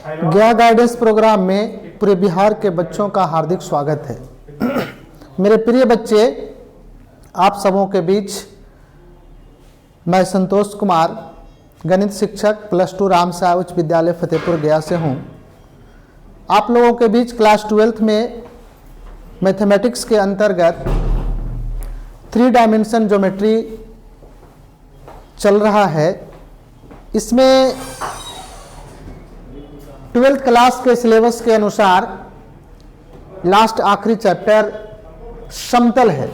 गया guidance programme में पूरे बिहार के बच्चों का हार्दिक स्वागत है। मेरे प्रिय बच्चे, आप सबों के बीच मैं संतोष कुमार, गणित शिक्षक +2 रामसाय उच्च विद्यालय फतेहपुर गया से हूँ। आप लोगों के बीच क्लास 12th में मैथमेटिक्स के अंतर्गत 3 डायमेंशन ज्योमेट्री चल रहा है। इसमें 12th क्लास के सिलेबस के अनुसार लास्ट आखिरी चैप्टर समतल है।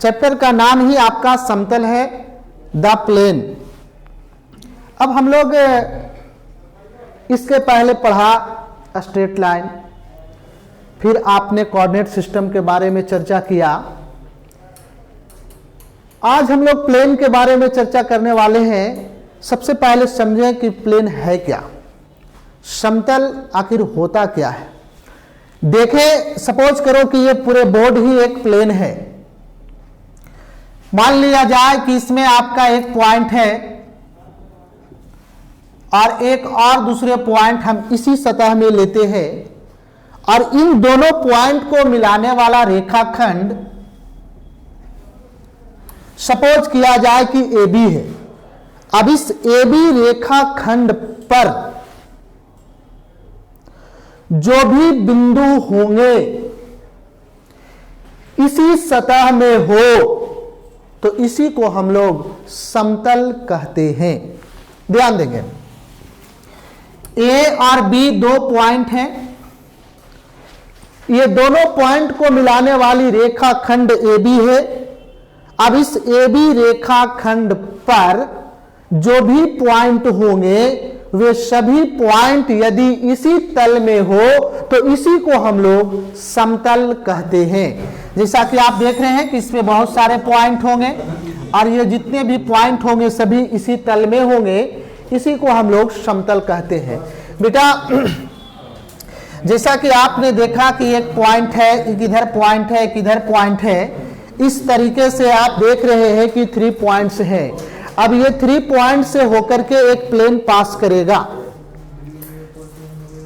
चैप्टर का नाम ही आपका समतल है, द प्लेन। अब हम लोग इसके पहले पढ़ा स्ट्रेट लाइन, फिर आपने कोऑर्डिनेट सिस्टम के बारे में चर्चा किया। आज हम लोग प्लेन के बारे में चर्चा करने वाले हैं। सबसे पहले समझें कि प्लेन है क्या, समतल आखिर होता क्या है। देखें, सपोज करो कि ये पूरे बोर्ड ही एक प्लेन है। मान लिया जाए कि इसमें आपका एक पॉइंट है और एक और दूसरे पॉइंट हम इसी सतह में लेते हैं और इन दोनों पॉइंट को मिलाने वाला रेखाखंड सपोज किया जाए कि AB है। अब इस AB रेखाखंड पर जो भी बिंदु होंगे इसी सतह में हो तो इसी को हम लोग समतल कहते हैं। ध्यान देंगे, A और B 2 पॉइंट हैं। ये दोनों पॉइंट को मिलाने वाली रेखाखंड AB है। अब इस AB रेखाखंड पर जो भी पॉइंट होंगे वे सभी पॉइंट यदि इसी तल में हो तो इसी को हम लोग समतल कहते हैं। जैसा कि आप देख रहे हैं कि इसमें बहुत सारे पॉइंट होंगे और ये जितने भी पॉइंट होंगे सभी इसी तल में होंगे, इसी को हम लोग समतल कहते हैं। बेटा, जैसा कि आपने देखा कि एक पॉइंट है, एक इधर पॉइंट है, एक इधर पॉइंट है। इस तरीके से आप देख रहे हैं कि 3 पॉइंट्स हैं। अब ये 3 पॉइंट से होकर के एक प्लेन पास करेगा।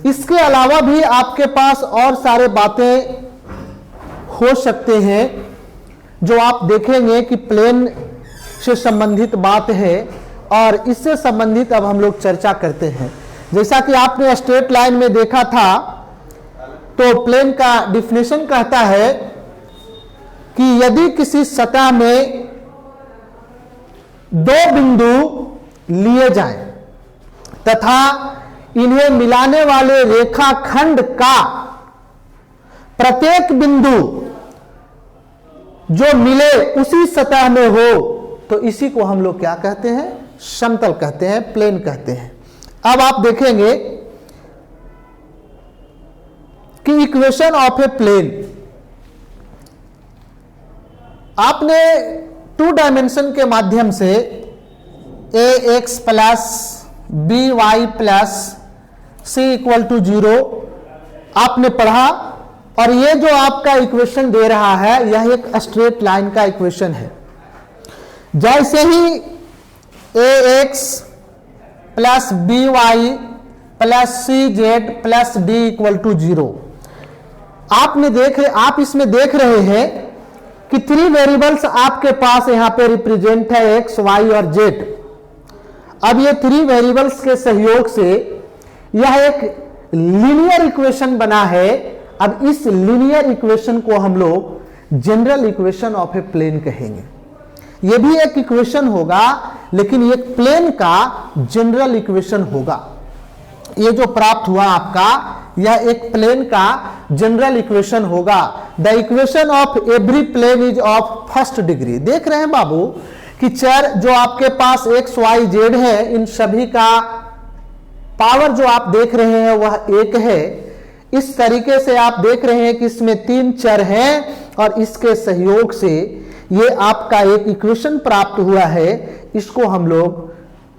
इसके अलावा भी आपके पास और सारे बातें हो सकते हैं जो आप देखेंगे कि प्लेन से संबंधित बात है और इससे संबंधित अब हम लोग चर्चा करते हैं। जैसा कि आपने स्ट्रेट लाइन में देखा था तो प्लेन का डिफिनेशन कहता है कि यदि किसी सतह में 2 बिंदु लिए जाएं तथा इन्हें मिलाने वाले रेखाखंड का प्रत्येक बिंदु जो मिले उसी सतह में हो तो इसी को हम लोग क्या कहते हैं? समतल कहते हैं, प्लेन कहते हैं। अब आप देखेंगे कि इक्वेशन ऑफ ए प्लेन, आपने 2 डायमेंशन के माध्यम से ax plus by plus c = 0 आपने पढ़ा और ये जो आपका इक्वेशन दे रहा है यह एक स्ट्रेट लाइन का इक्वेशन है। जैसे ही ax plus by plus cz plus d = 0 आप इसमें देख रहे हैं कि 3 वेरिएबल्स आपके पास यहां पे रिप्रेजेंट है, x, y और z। अब ये 3 वेरिएबल्स के सहयोग से यह एक लीनियर इक्वेशन बना है। अब इस लीनियर इक्वेशन को हम लोग general equation of a plane कहेंगे। यह भी एक इक्वेशन होगा लेकिन ये प्लेन का जनरल इक्वेशन होगा। ये जो प्राप्त हुआ आपका यह एक प्लेन का जनरल इक्वेशन होगा। The equation of every plane is of first degree. देख रहे हैं बाबू कि चर जो आपके पास x, y, z है, इन सभी का पावर जो आप देख रहे हैं वह 1 है। इस तरीके से आप देख रहे हैं कि इसमें 3 चर हैं और इसके सहयोग से ये आपका एक इक्वेशन प्राप्त हुआ है। इसको हम लोग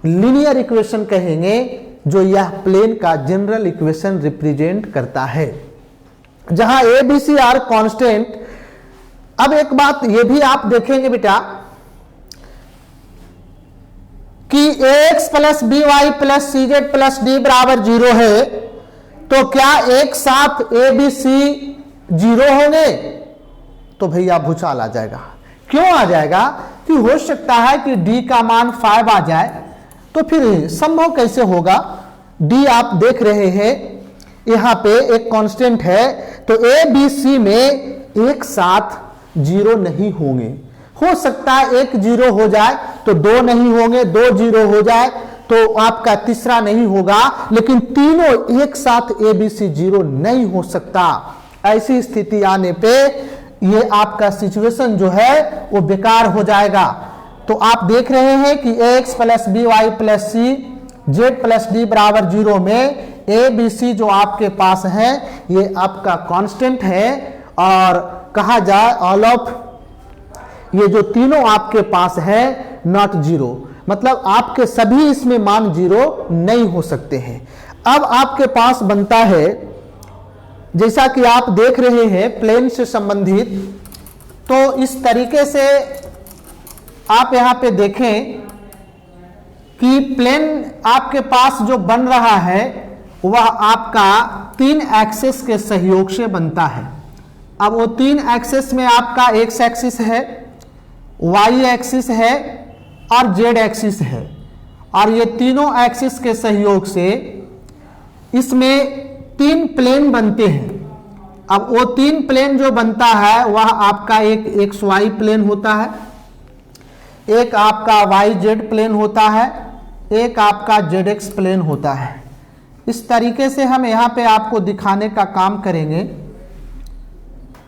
लीनियर इक्वेशन कहेंगे जो यह प्लेन का जनरल इक्वेशन रिप्रेजेंट करता है, जहां A B C are constant. अब एक बात ये भी आप देखेंगे बेटा कि ax plus B Y plus C Z plus D बराबर 0 है, तो क्या एक साथ ए बी सी 0 होंगे? तो भैया भूचाल आ जाएगा। क्यों आ जाएगा? कि हो सकता है कि डी का मान 5 आ जाए, तो फिर संभव कैसे होगा? डी आप देख रहे हैं यहां पे एक कांस्टेंट है, तो ए बी सी में एक साथ 0 नहीं होंगे। हो सकता है एक 0 हो जाए तो 2 नहीं होंगे, 2 0 हो जाए तो आपका तीसरा नहीं होगा, लेकिन तीनों एक साथ ए बी सी 0 नहीं हो सकता। ऐसी स्थिति आने पे ये आपका सिचुएशन जो है वो बेकार हो जाएगा। तो आप देख रहे हैं कि X plus B Y plus C Z plus D बराबर 0 में ए बी सी जो आपके पास है ये आपका कांस्टेंट है, और कहा जाए ऑल ऑफ ये जो तीनों आपके पास है नॉट 0, मतलब आपके सभी इसमें मान 0 नहीं हो सकते हैं। अब आपके पास बनता है, जैसा कि आप देख रहे हैं प्लेन से संबंधित, तो इस तरीके से आप यहां पे देखें कि प्लेन आपके पास जो बन रहा है वह आपका 3 एक्सिस के सहयोग से बनता है। अब वो 3 एक्सिस में आपका एक्स एक्सिस है, वाई एक्सिस है और जेड एक्सिस है, और ये तीनों एक्सिस के सहयोग से इसमें 3 प्लेन बनते हैं। अब वो 3 प्लेन जो बनता है वह आपका एक एक्स वाई प्लेन होता है, एक आपका वाई जेड प्लेन होता है, एक आपका जेड एक्स प्लेन होता है। इस तरीके से हम यहाँ पे आपको दिखाने का काम करेंगे।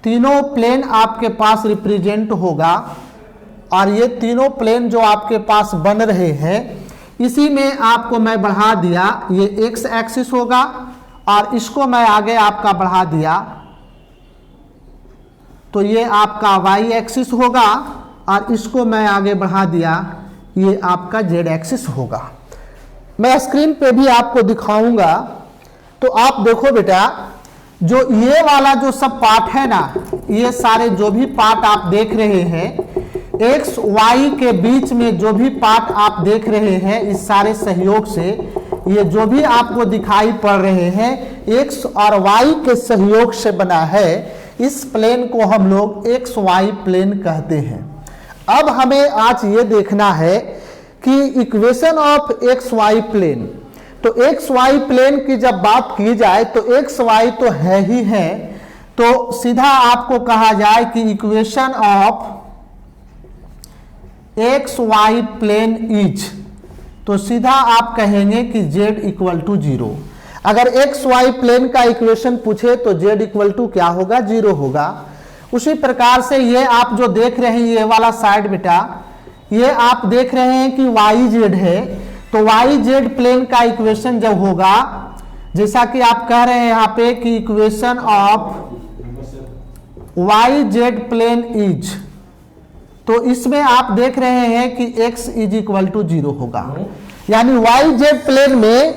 तीनों प्लेन आपके पास रिप्रेजेंट होगा, और ये तीनों प्लेन जो आपके पास बन रहे हैं इसी में आपको मैं बढ़ा दिया, ये एक्स एक्सिस होगा और इसको मैं आगे आपका बढ़ा दिया तो ये आपका वाई एक्सिस होगा, और इसको मैं आगे बढ़ा दिया ये आपका जेड एक्सिस होगा। मैं स्क्रीन पे भी आपको दिखाऊंगा। तो आप देखो बेटा, जो ये वाला जो सब पार्ट है ना, ये सारे जो भी पार्ट आप देख रहे हैं एक्स वाई के बीच में जो भी पार्ट आप देख रहे हैं, इस सारे सहयोग से ये जो भी आपको दिखाई पड़ रहे हैं एक्स और वाई के सहयोग से बना है। इस प्लेन को हम लोग एक्स वाई प्लेन कहते हैं। अब हमें आज ये देखना है कि equation of X Y plane, तो एक्स वाई प्लेन की जब बात की जाए तो एक्स वाई तो है ही है, तो सीधा आपको कहा जाए कि equation of X Y plane is, तो सीधा आप कहेंगे कि z इक्वल टू 0। अगर एक्स वाई प्लेन का इक्वेशन पूछे तो z इक्वल टू क्या होगा? 0 होगा। उसी प्रकार से ये आप जो देख रहे हैं ये वाला साइड बेटा, ये आप देख रहे हैं कि वाई जेड है, तो वाई जेड प्लेन का इक्वेशन जब होगा, जैसा कि आप कह रहे हैं यहाँ पे कि equation of Y Z plane is, तो इसमें आप देख रहे हैं कि x इज इक्वल टू 0 होगा। यानी वाई जेड प्लेन में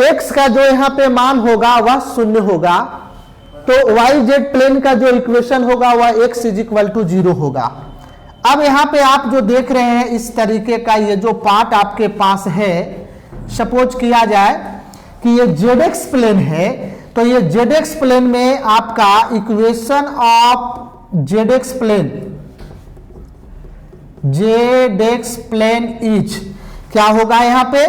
x का जो यहाँ पे मान होगा वह 0 होगा, तो वाई जेड प्लेन का जो इक्वेशन होगा वह x इज इक्वल टू 0 होगा। अब यहाँ पे आप जो देख रहे हैं इस तरीके का ये जो पार्ट आपके पास है, सपोज किया जाए कि ये जेड प्लेन है, तो ये जेड प्लेन में आपका equation of Z plane plane is क्या होगा? यहाँ पे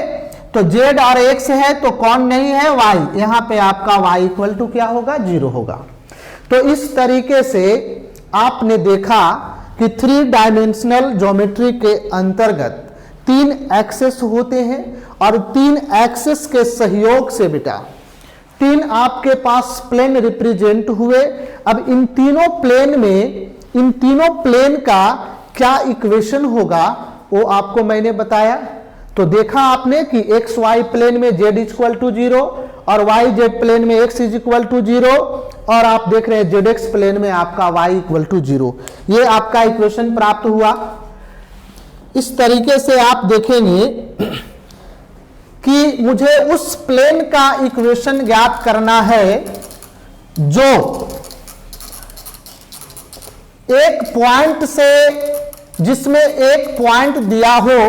तो z और x है तो कौन नहीं है? y। यहाँ पे आपका y इक्वल टू क्या होगा? 0 होगा। तो इस तरीके से आपने देखा कि 3 डायमेंशनल ज्योमेट्री के अंतर्गत 3 एक्सेस होते हैं, और 3 एक्सेस के सहयोग से बेटा 3 आपके पास प्लेन रिप्रेजेंट हुए। अब इन तीनों प्लेन में, इन तीनों प्लेन का क्या इक्वेशन होगा वो आपको मैंने बताया। तो देखा आपने कि एक्स वाई प्लेन में z इक्वल टू 0 और वाई जेड प्लेन में x इज इक्वल टू 0, और आप देख रहे हैं जेड एक्स प्लेन में आपका y इक्वल टू 0। ये आपका इक्वेशन प्राप्त हुआ। इस तरीके से आप देखेंगे कि मुझे उस प्लेन का इक्वेशन ज्ञात करना है जो एक पॉइंट से, जिसमें एक पॉइंट दिया हो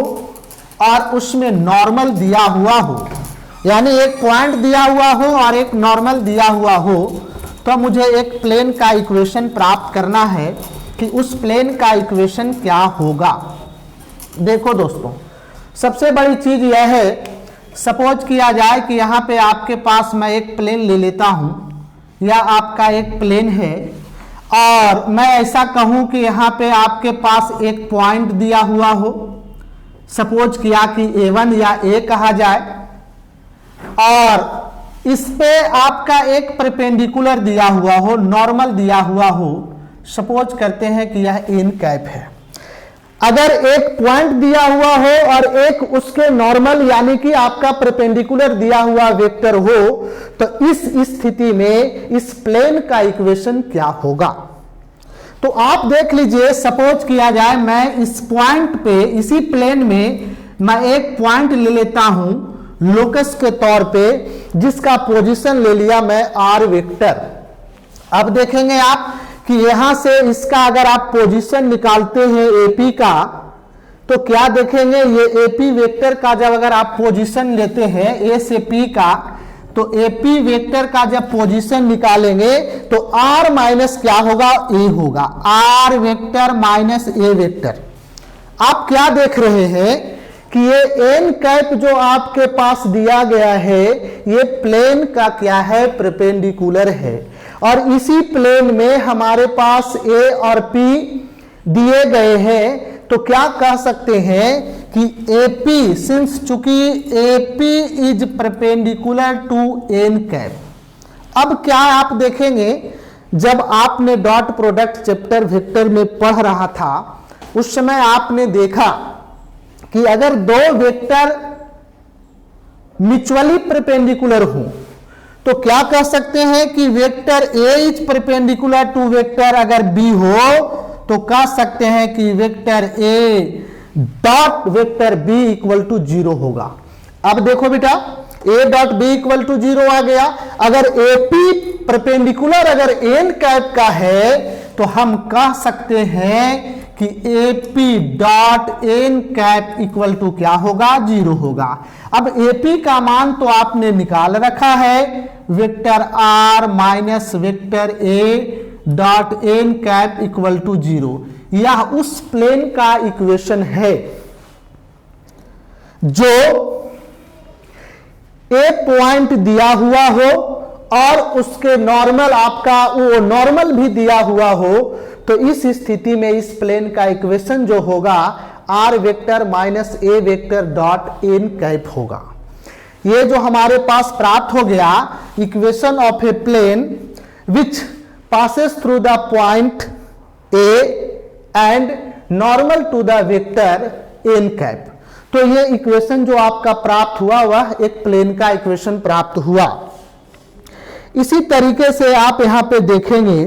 और उसमें नॉर्मल दिया हुआ हो, यानी एक पॉइंट दिया हुआ हो और एक नॉर्मल दिया हुआ हो, तो मुझे एक प्लेन का इक्वेशन प्राप्त करना है कि उस प्लेन का इक्वेशन क्या होगा। देखो दोस्तों, सबसे बड़ी चीज यह है, सपोज किया जाए कि यहाँ पे आपके पास मैं एक प्लेन ले लेता हूँ, या आपका एक प्लेन है और मैं ऐसा कहूँ कि यहाँ पे आपके पास एक पॉइंट दिया हुआ हो, सपोज किया कि A1 या A कहा जाए, और इस पे आपका एक परपेंडिकुलर दिया हुआ हो, नॉर्मल दिया हुआ हो, सपोज करते हैं कि यह n कैप है। अगर एक पॉइंट दिया हुआ हो और एक उसके नॉर्मल यानी कि आपका परपेंडिकुलर दिया हुआ वेक्टर हो, तो इस स्थिति में इस प्लेन का इक्वेशन क्या होगा। तो आप देख लीजिए, सपोज किया जाए मैं इस पॉइंट पे, इसी प्लेन में मैं एक पॉइंट ले लेता हूं लोकस के तौर पे, जिसका पोजीशन ले लिया मैं r वेक्टर। अब देखेंगे आप कि यहां से इसका अगर आप पोजीशन निकालते हैं AP का, तो क्या देखेंगे, ये AP वेक्टर का जब अगर आप पोजीशन लेते हैं A से P का, तो AP वेक्टर का जब पोजीशन निकालेंगे तो R माइनस क्या होगा, A होगा, R vector minus A vector. आप क्या देख रहे हैं कि ये n कैप जो आपके पास दिया गया है, ये प्लेन का क्या है, परपेंडिकुलर है, और इसी प्लेन में हमारे पास A और P दिए गए हैं। तो क्या कह सकते हैं कि AP, सिंस चूंकि AP is perpendicular to n cap. अब क्या आप देखेंगे, जब आपने डॉट प्रोडक्ट चैप्टर वेक्टर में पढ़ रहा था, उस समय आपने देखा कि अगर दो वेक्टर म्यूचुअली परपेंडिकुलर हो, तो क्या कह सकते हैं कि vector A is perpendicular to vector अगर B हो, तो कह सकते हैं कि vector A dot vector B equal to 0 होगा। अब देखो बेटा, A dot B equal to 0 आ गया। अगर AP परपेंडिकुलर अगर n कैप का है, तो हम कह सकते हैं कि AP dot n cap equal to क्या होगा, 0 होगा। अब AP का मान तो आपने निकाल रखा है, vector R minus vector A dot n cap equal to 0। यह उस प्लेन का इक्वेशन है जो A पॉइंट दिया हुआ हो और उसके नॉर्मल, आपका वो नॉर्मल भी दिया हुआ हो, तो इस स्थिति में इस प्लेन का इक्वेशन जो होगा R vector minus A vector dot n cap होगा। ये जो हमारे पास प्राप्त हो गया, equation of a plane which passes through the point A and normal to the vector n cap. तो ये इक्वेशन जो आपका प्राप्त हुआ, वह एक प्लेन का इक्वेशन प्राप्त हुआ। इसी तरीके से आप यहां पे देखेंगे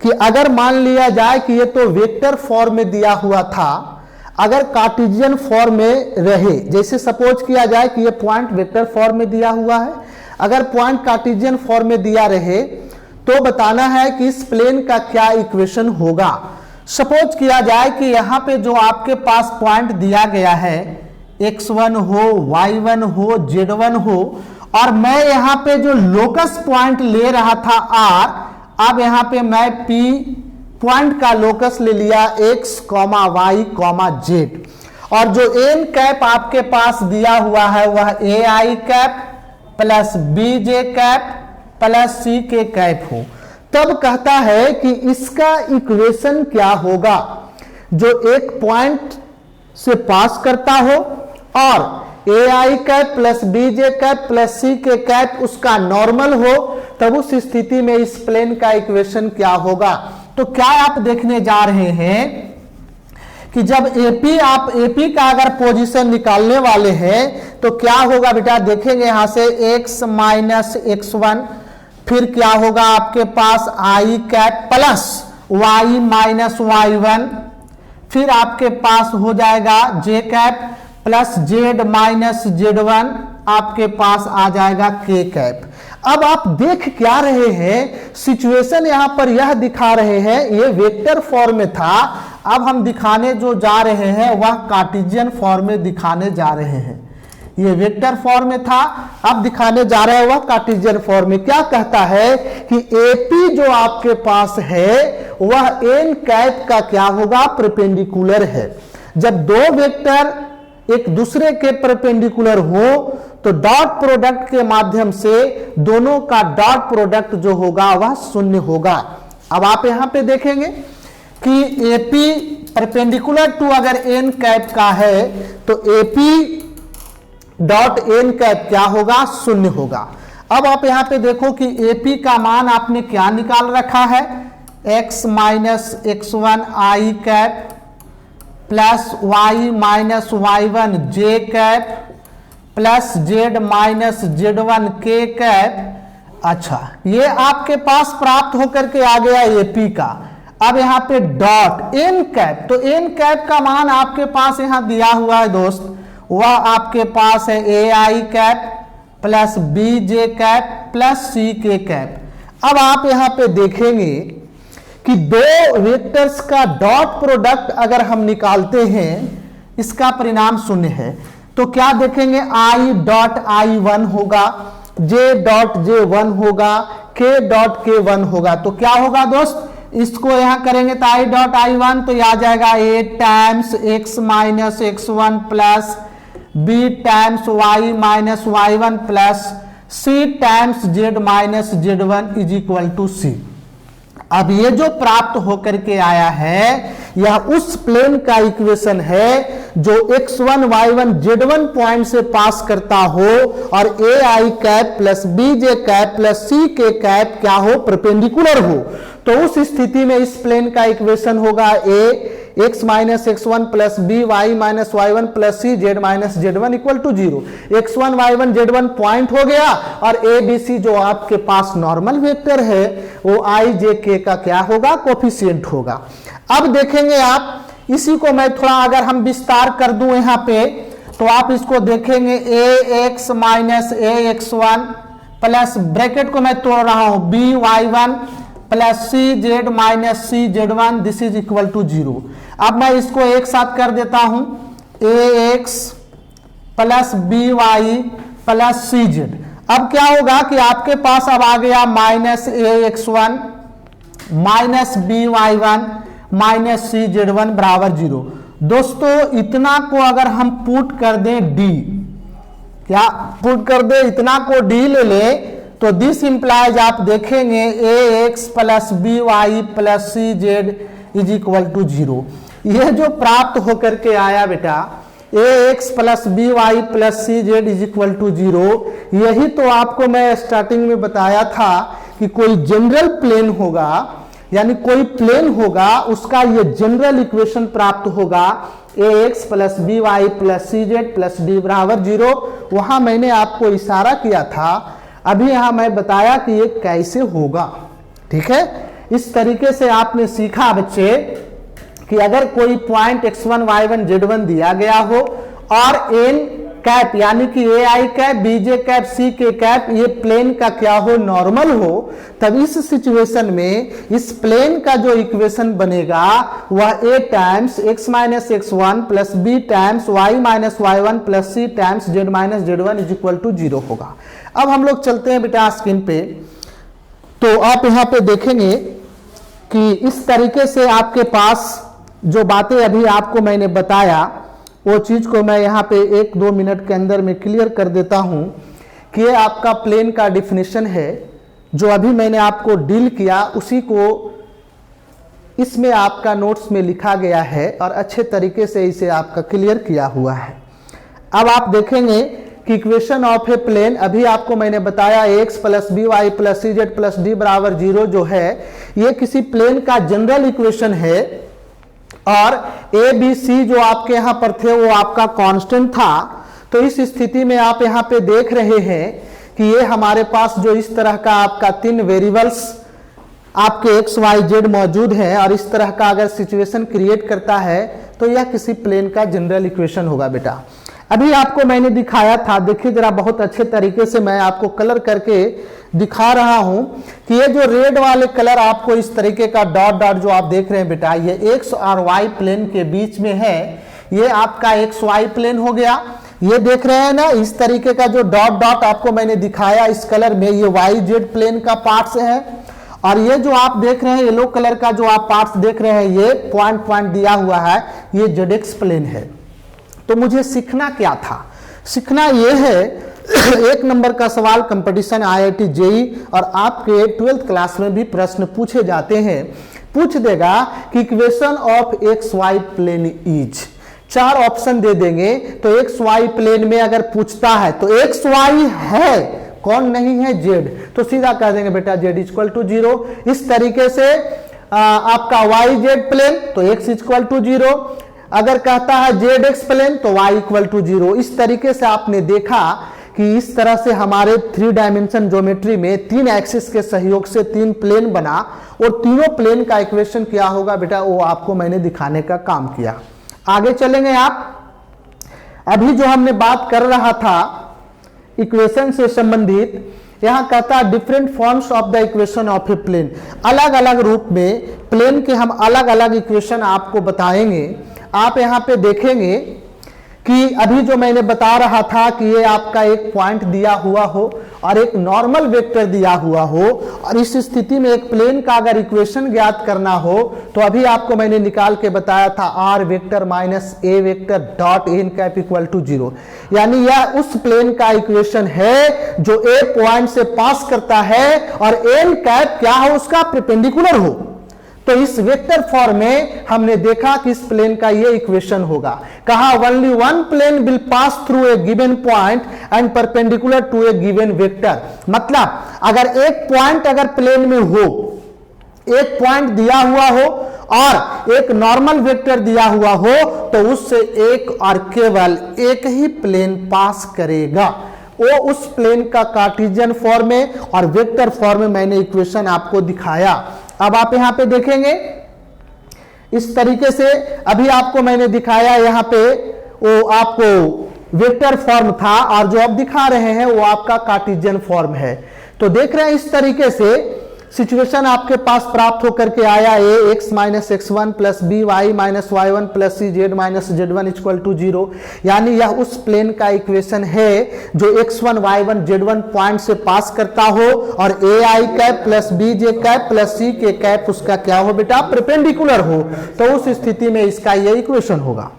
कि अगर मान लिया जाए कि ये तो वेक्टर फॉर्म में दिया हुआ था, अगर कार्टेशियन फॉर्म में रहे, जैसे सपोज किया जाए कि ये पॉइंट वेक्टर फॉर्म में दिया हुआ है, अगर पॉइंट कार्टेशियन फॉर्म में दिया रहे, तो बताना है कि इस प्लेन का क्या इक्वेशन होगा। सपोज किया जाए कि यहाँ पे जो आपके पास पॉइंट दिया गया है, x1 हो, y1 हो, z1 हो, और मैं यहाँ पे जो लोकस पॉइंट ले रहा था R, अब यहाँ पे मैं P पॉइंट का लोकस ले लिया x, y, z, और जो n कैप आपके पास दिया हुआ है वह AI cap plus BJ cap plus CK cap हो, तब कहता है कि इसका इक्वेशन क्या होगा, जो एक पॉइंट से पास करता हो और AI cap plus BJ cap plus CK cap उसका नॉर्मल हो, तब उस स्थिति में इस प्लेन का इक्वेशन क्या होगा। तो क्या आप देखने जा रहे हैं कि जब आप AP का अगर पोजीशन निकालने वाले हैं, तो क्या होगा बेटा, देखेंगे यहां से x माइनस x1, फिर क्या होगा आपके पास I cap plus y minus y1, फिर आपके पास हो जाएगा j cap plus z minus z1, आपके पास आ जाएगा k कैप। अब आप देख क्या रहे हैं, सिचुएशन यहां पर यह दिखा रहे हैं, ये वेक्टर फॉर्म में था, अब हम दिखाने जो जा रहे हैं वह कार्टेशियन फॉर्म में दिखाने जा रहे हैं। ये वेक्टर फॉर्म में था, अब दिखाने जा रहे हैं वह कार्टेशियन फॉर्म में। क्या कहता है कि एपी जो आपके पास है वह एन कैप का क्या होगा, परपेंडिकुलर है। जब दो वेक्टर एक दूसरे के परपेंडिकुलर हो तो डॉट प्रोडक्ट के माध्यम से दोनों का डॉट प्रोडक्ट जो होगा वह शून्य होगा। अब आप यहां पे देखेंगे कि एपी परपेंडिकुलर टू अगर एन कैप का है तो एपी डॉट एन कैप क्या होगा, शून्य होगा। अब आप यहां पे देखो कि एपी का मान आपने क्या निकाल रखा है, x minus x1 I cap plus y minus y1 J cap plus z minus z1 K cap. अच्छा, ये आपके पास प्राप्त होकर के आ गया एपी का। अब यहां पे डॉट एन कैप, तो एन कैप का मान आपके पास यहां दिया हुआ है दोस्त, वह आपके पास है A I cap plus B J cap plus C K cap. अब आप यहां पे देखेंगे कि दो वेक्टर्स का डॉट प्रोडक्ट अगर हम निकालते हैं इसका परिणाम शून्य है, तो क्या देखेंगे, आई डॉट आई वन होगा, जे डॉट जे वन होगा, के डॉट के वन होगा। तो क्या होगा दोस्त, इसको यहां करेंगे तो आई डॉट आई वन तो आ जाएगा A times X minus X one plus B times Y minus Y one plus C times Z minus Z one is equal to C. अब ये जो प्राप्त होकर के आया है यह उस प्लेन का इक्वेशन है जो x1 y1 z1 पॉइंट से पास करता हो और A I cap plus B J cap plus C K cap क्या हो, परपेंडिकुलर हो। तो उस स्थिति में इस प्लेन का इक्वेशन होगा A X minus X one plus B Y minus Y one plus C Z minus Z one equal to zero. X one Y one Z one point हो गया और ए बी सी जो आपके पास नॉर्मल वेक्टर है वो आई जे के का क्या होगा, कोफिशिएंट होगा। अब देखेंगे आप, इसी को मैं थोड़ा अगर हम विस्तार कर दूं यहां पे तो आप इसको देखेंगे A X minus A X one plus bracket को मैं तोड़ रहा हूं B Y one plus C Z minus C Z one, this is equal to zero. अब मैं इसको एक साथ कर देता हूं, A X plus B Y plus C Z. अब क्या होगा कि आपके पास अब आ गया minus A X one minus B Y one minus C Z one बराबर जीरो। दोस्तों इतना को अगर हम पुट कर दें डी, क्या पुट कर दे, इतना को डी ले ले तो दिस इंप्लाइज आप देखेंगे A X plus B Y plus C Z is equal to zero. यह जो प्राप्त होकर के आया बेटा A X plus B Y plus C Z is equal to zero, यही तो आपको मैं स्टार्टिंग में बताया था कि कोई जनरल प्लेन होगा, यानी कोई प्लेन होगा उसका ये जनरल इक्वेशन प्राप्त होगा A X plus B Y plus C Z plus D बराबर जीरो। वहां मैंने आपको इशारा किया था, अभी यहां मैं बताया कि ये कैसे होगा। ठीक है, इस तरीके से आपने सीखा बच्चे कि अगर कोई पॉइंट x1 y1 z1 दिया गया हो और n कैप यानी कि A I cap B J cap C K cap ये प्लेन का क्या हो, नॉर्मल हो, तब इस सिचुएशन में इस प्लेन का जो इक्वेशन बनेगा वह a times x minus X one plus B times y minus Y one plus C times z minus Z one is equal to zero होगा। अब हम लोग चलते हैं बेटा स्क्रीन पे, तो आप यहां पे देखेंगे कि इस तरीके से आपके पास जो बातें अभी आपको मैंने बताया वो चीज को मैं यहाँ पे 1-2 मिनट के अंदर में क्लियर कर देता हूँ कि ये आपका प्लेन का डिफिनेशन है। जो अभी मैंने आपको डील किया उसी को इसमें आपका नोट्स में लिखा गया है और अच्छे तरीके से इसे आपका क्लियर किया हुआ है। अब आप देखेंगे कि इक्वेशन ऑफ ए प्लेन, अभी आपको मैंने बताया X plus B Y plus C Z plus D बराबर जीरो जो है ये किसी प्लेन का जनरल इक्वेशन है और ए बी सी जो आपके यहां पर थे वो आपका कांस्टेंट था। तो इस स्थिति में आप यहां पे देख रहे हैं कि ये हमारे पास जो इस तरह का आपका 3 वेरिएबल्स आपके एक्स वाई जेड मौजूद है और इस तरह का अगर सिचुएशन क्रिएट करता है तो यह किसी प्लेन का जनरल इक्वेशन होगा बेटा। अभी आपको मैंने दिखाया था, देखिए जरा बहुत अच्छे तरीके से मैं आपको कलर करके दिखा रहा हूं कि ये जो रेड वाले कलर आपको इस तरीके का डॉट डॉट जो आप देख रहे हैं बेटा, ये एक्स और वाई प्लेन के बीच में है, ये आपका एक्स वाई प्लेन हो गया। ये देख रहे हैं ना, इस तरीके का जो डॉट डॉट आपको मैंने दिखाया इस कलर में, ये वाई जेड प्लेन का पार्ट्स है। और ये जो आप देख रहे हैं येलो कलर का जो आप पार्ट्स देख रहे हैं, ये पॉइंट पॉइंट दिया हुआ है, ये जेड एक्स प्लेन है। तो मुझे सीखना क्या था? सीखना ये है, एक नंबर का सवाल कंपटीशन IIT JEE और आपके 12th क्लास में भी प्रश्न पूछे जाते हैं। पूछ देगा कि equation of X Y plane is, 4 option दे देंगे। तो एक्स वाई प्लेन में अगर पूछता है तो एक्स वाई है, कौन नहीं है? जेड। तो सीधा कह देंगे बेटा जेड इक्वल टू 0। इस तरीके से आपका वाई जेड प्लेन तो एक्स इक्वल टू 0। अगर कहता है जेड एक्स प्लेन तो y इक्वल टू 0। इस तरीके से आपने देखा कि इस तरह से हमारे 3 डायमेंशन ज्योमेट्री में 3 एक्सिस के सहयोग से 3 प्लेन बना और तीनों प्लेन का इक्वेशन क्या होगा बेटा, वो आपको मैंने दिखाने का काम किया। आगे चलेंगे आप। अभी जो हमने बात कर रहा था इक्वेशन से संबंधित, यहां कहता है different forms of the equation of a plane. अलग अलग रूप में प्लेन के हम अलग अलग इक्वेशन आपको बताएंगे। आप यहां पे देखेंगे कि अभी जो मैंने बता रहा था कि ये आपका एक पॉइंट दिया हुआ हो और एक नॉर्मल वेक्टर दिया हुआ हो, और इस स्थिति में एक प्लेन का अगर इक्वेशन ज्ञात करना हो तो अभी आपको मैंने निकाल के बताया था R vector minus A vector dot N cap equal to 0। यानी यह उस प्लेन का इक्वेशन है जो ए पॉइंट से पास करता है और एन कैप क्या हो, उसका परपेंडिकुलर हो। तो इस वेक्टर फॉर्म में हमने देखा कि इस प्लेन का ये इक्वेशन होगा। कहा only one plane will pass through a given point and perpendicular to a given vector. मतलब अगर एक पॉइंट अगर प्लेन में हो, एक पॉइंट दिया हुआ हो और एक नॉर्मल वेक्टर दिया हुआ हो, तो उससे एक और केवल एक ही प्लेन पास करेगा। वो उस प्लेन का कार्टेशियन फॉर्म में और वेक्टर फॉर्म में मैंने इक्वेशन आपको दिखाया। अब आप यहां पे देखेंगे इस तरीके से, अभी आपको मैंने दिखाया यहां पे वो आपको वेक्टर फॉर्म था और जो अब दिखा रहे हैं वो आपका कार्टेशियन फॉर्म है। तो देख रहे हैं इस तरीके से सिचुएशन आपके पास प्राप्त होकर के आया, A X minus x1 plus B Y minus y1 plus C Z minus z1 equal to 0। यानी यह उस प्लेन का इक्वेशन है जो x1 y1 z1 पॉइंट से पास करता हो और A I cap plus B J cap plus C K cap उसका क्या हो बेटा, परपेंडिकुलर हो। तो उस स्थिति में इसका यह इक्वेशन होगा।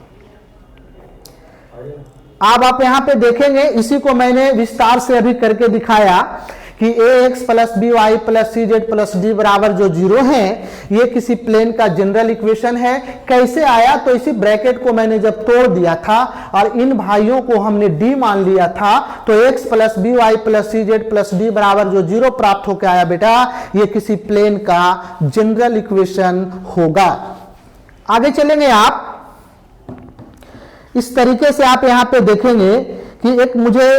अब आप यहां पे देखेंगे, इसी को मैंने विस्तार से अभी करके दिखाया कि A X plus B Y plus C Z plus D बराबर जो 0 है, ये किसी प्लेन का जनरल इक्वेशन है। कैसे आया? तो इसी ब्रैकेट को मैंने जब तोड़ दिया था और इन भाइयों को हमने डी मान लिया था, तो X plus B Y plus C Z plus D बराबर जो 0 प्राप्त होकर आया बेटा, ये किसी प्लेन का जनरल इक्वेशन होगा। आगे चलेंगे आप। इस तरीके से आप यहां पे देखेंगे कि एक मुझे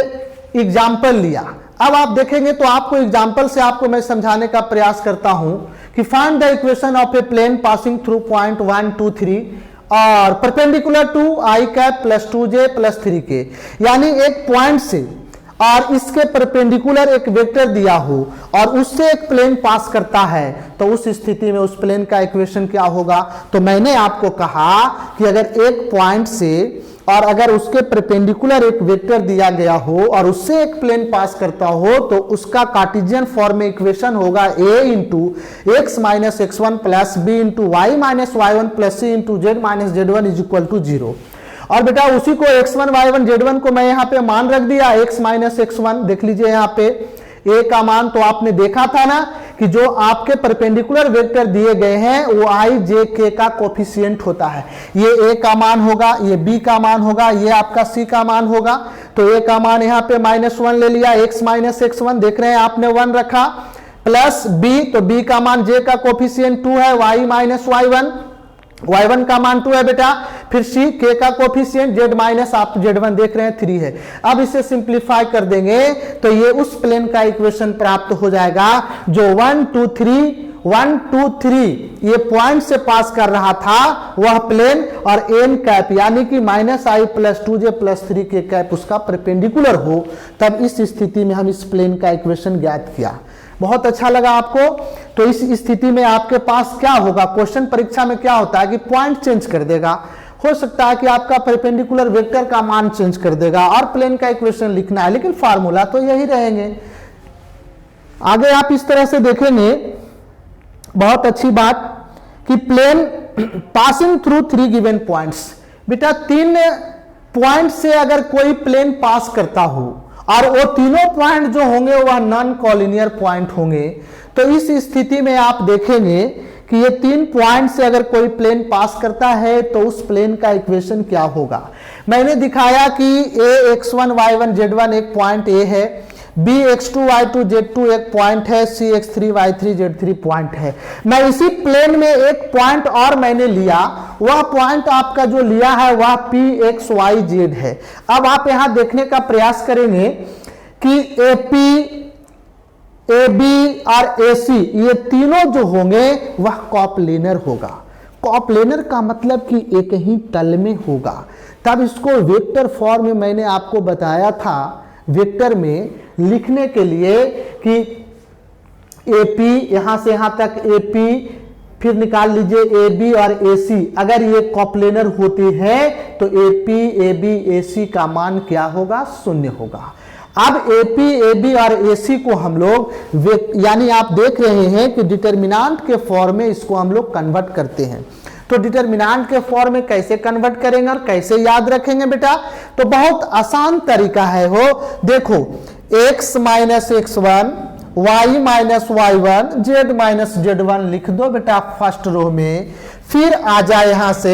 एग्जाम्पल लिया। अब आप देखेंगे तो आपको एग्जाम्पल से आपको मैं समझाने का प्रयास करता हूं कि find the equation of a plane passing through point 1 2 3 और perpendicular to I cap plus 2j plus 3k। यानी एक पॉइंट से और इसके परपेंडिकुलर एक वेक्टर दिया हो और उससे एक प्लेन पास करता है, तो उस स्थिति में उस प्लेन का इक्वेशन क्या होगा? तो मैंने आपको कहा कि अगर एक पॉइंट से और अगर उसके परपेंडिकुलर एक वेक्टर दिया गया हो और उससे एक प्लेन पास करता हो, तो उसका कार्टेशियन फॉर्म में इक्वेशन होगा a into X minus x1 plus B into Y minus y1 plus C into Z minus z1 is equal to 0। और बेटा उसी को x1 y1 z1 को मैं यहाँ पे मान रख दिया, x माइनस x1। देख लीजिए यहाँ पे a का मान तो आपने देखा था ना कि जो आपके परपेंडिकुलर वेक्टर दिए गए हैं वो i j k का कोफिशिएंट होता है। ये a का मान होगा, ये b का मान होगा, ये आपका c का मान होगा। तो a का मान यहाँ पे -1 ले लिया, x माइनस x1 देख रहे हैं आपने 1 रखा, प्लस b, तो b का मान j का कोफिशिएंट 2 है, y माइनस y1 का मान 2 है बेटा, फिर c k का कोफिशिएंट z माइनस आप z1 देख रहे हैं 3 है। अब इसे सिंप्लीफाई कर देंगे तो ये उस प्लेन का इक्वेशन प्राप्त हो जाएगा जो 1 2 3 1 2 3 ये पॉइंट से पास कर रहा था वह प्लेन, और एन कैप यानी कि -i + 2j + 3 के कैप उसका परपेंडिकुलर हो, तब इस स्थिति में हम इस प्लेन का इक्वेशन ज्ञात किया। बहुत अच्छा लगा आपको। तो इस स्थिति में आपके पास क्या होगा, क्वेश्चन परीक्षा में क्या होता है कि पॉइंट चेंज कर देगा, हो सकता है कि आपका परपेंडिकुलर वेक्टर का मान चेंज कर देगा और प्लेन का इक्वेशन लिखना है, लेकिन फार्मूला तो यही रहेंगे। आगे आप इस तरह से देखेंगे, बहुत अच्छी बात कि plane passing through 3 given points. बेटा 3 पॉइंट से अगर कोई प्लेन पास करता हो और वो तीनों पॉइंट जो होंगे वह नॉन कॉलिनियर पॉइंट होंगे, तो इस स्थिति में आप देखेंगे कि ये 3 पॉइंट से अगर कोई प्लेन पास करता है तो उस प्लेन का इक्वेशन क्या होगा। मैंने दिखाया कि a x1 y1 z1 एक पॉइंट a है, b x2 y2 z2 एक पॉइंट है, c x3 y3 z3 point है। मैं इसी प्लेन में एक पॉइंट और मैंने लिया, वह पॉइंट आपका जो लिया है वह p x y z है। अब आप यहां देखने का प्रयास करेंगे कि AP AB और AC ये तीनों जो होंगे वह कॉप्लेनर होगा। कॉप्लेनर का मतलब कि एक ही तल में होगा। तब इसको वेक्टर फॉर्म में मैंने आपको बताया था, वेक्टर में लिखने के लिए कि AP यहां से यहां तक AP, फिर निकाल लीजिए AB और AC, अगर ये कॉप्लेनर होती है तो AP AB AC का मान क्या होगा, 0 होगा। अब AP AB और AC को हम लोग यानी आप देख रहे हैं कि डिटर्मिनेंट के फॉर्म में इसको हम लोग कन्वर्ट करते हैं। तो डिटर्मिनेंट के फॉर्म में कैसे कन्वर्ट करेंगे और कैसे याद रखेंगे बेटा, तो बहुत आसान तरीका है हो। देखो x - x1 y - y1 z - z1 लिख दो बेटा फर्स्ट रो में, फिर आ जाए यहां से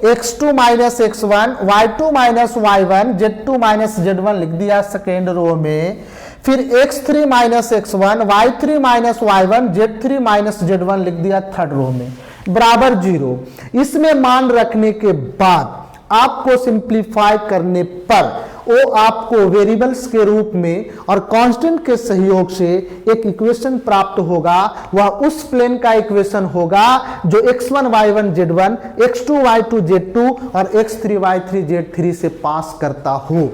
x2 - x1 y2 - y1 z2 - z1 लिख दिया सेकेंड रो में, फिर x3 - x1 y3 - y1 z3 - z1 लिख दिया थर्ड रो में, बराबर 0। इसमें मान रखने के बाद आपको सिंप्लीफाई करने पर वो आपको वेरिएबल्स के रूप में और कांस्टेंट के सहयोग से एक इक्वेशन प्राप्त होगा। वह उस प्लेन का इक्वेशन होगा जो x1 y1 z1 x2 y2 z2 और x3 y3 z3 से पास करता हो।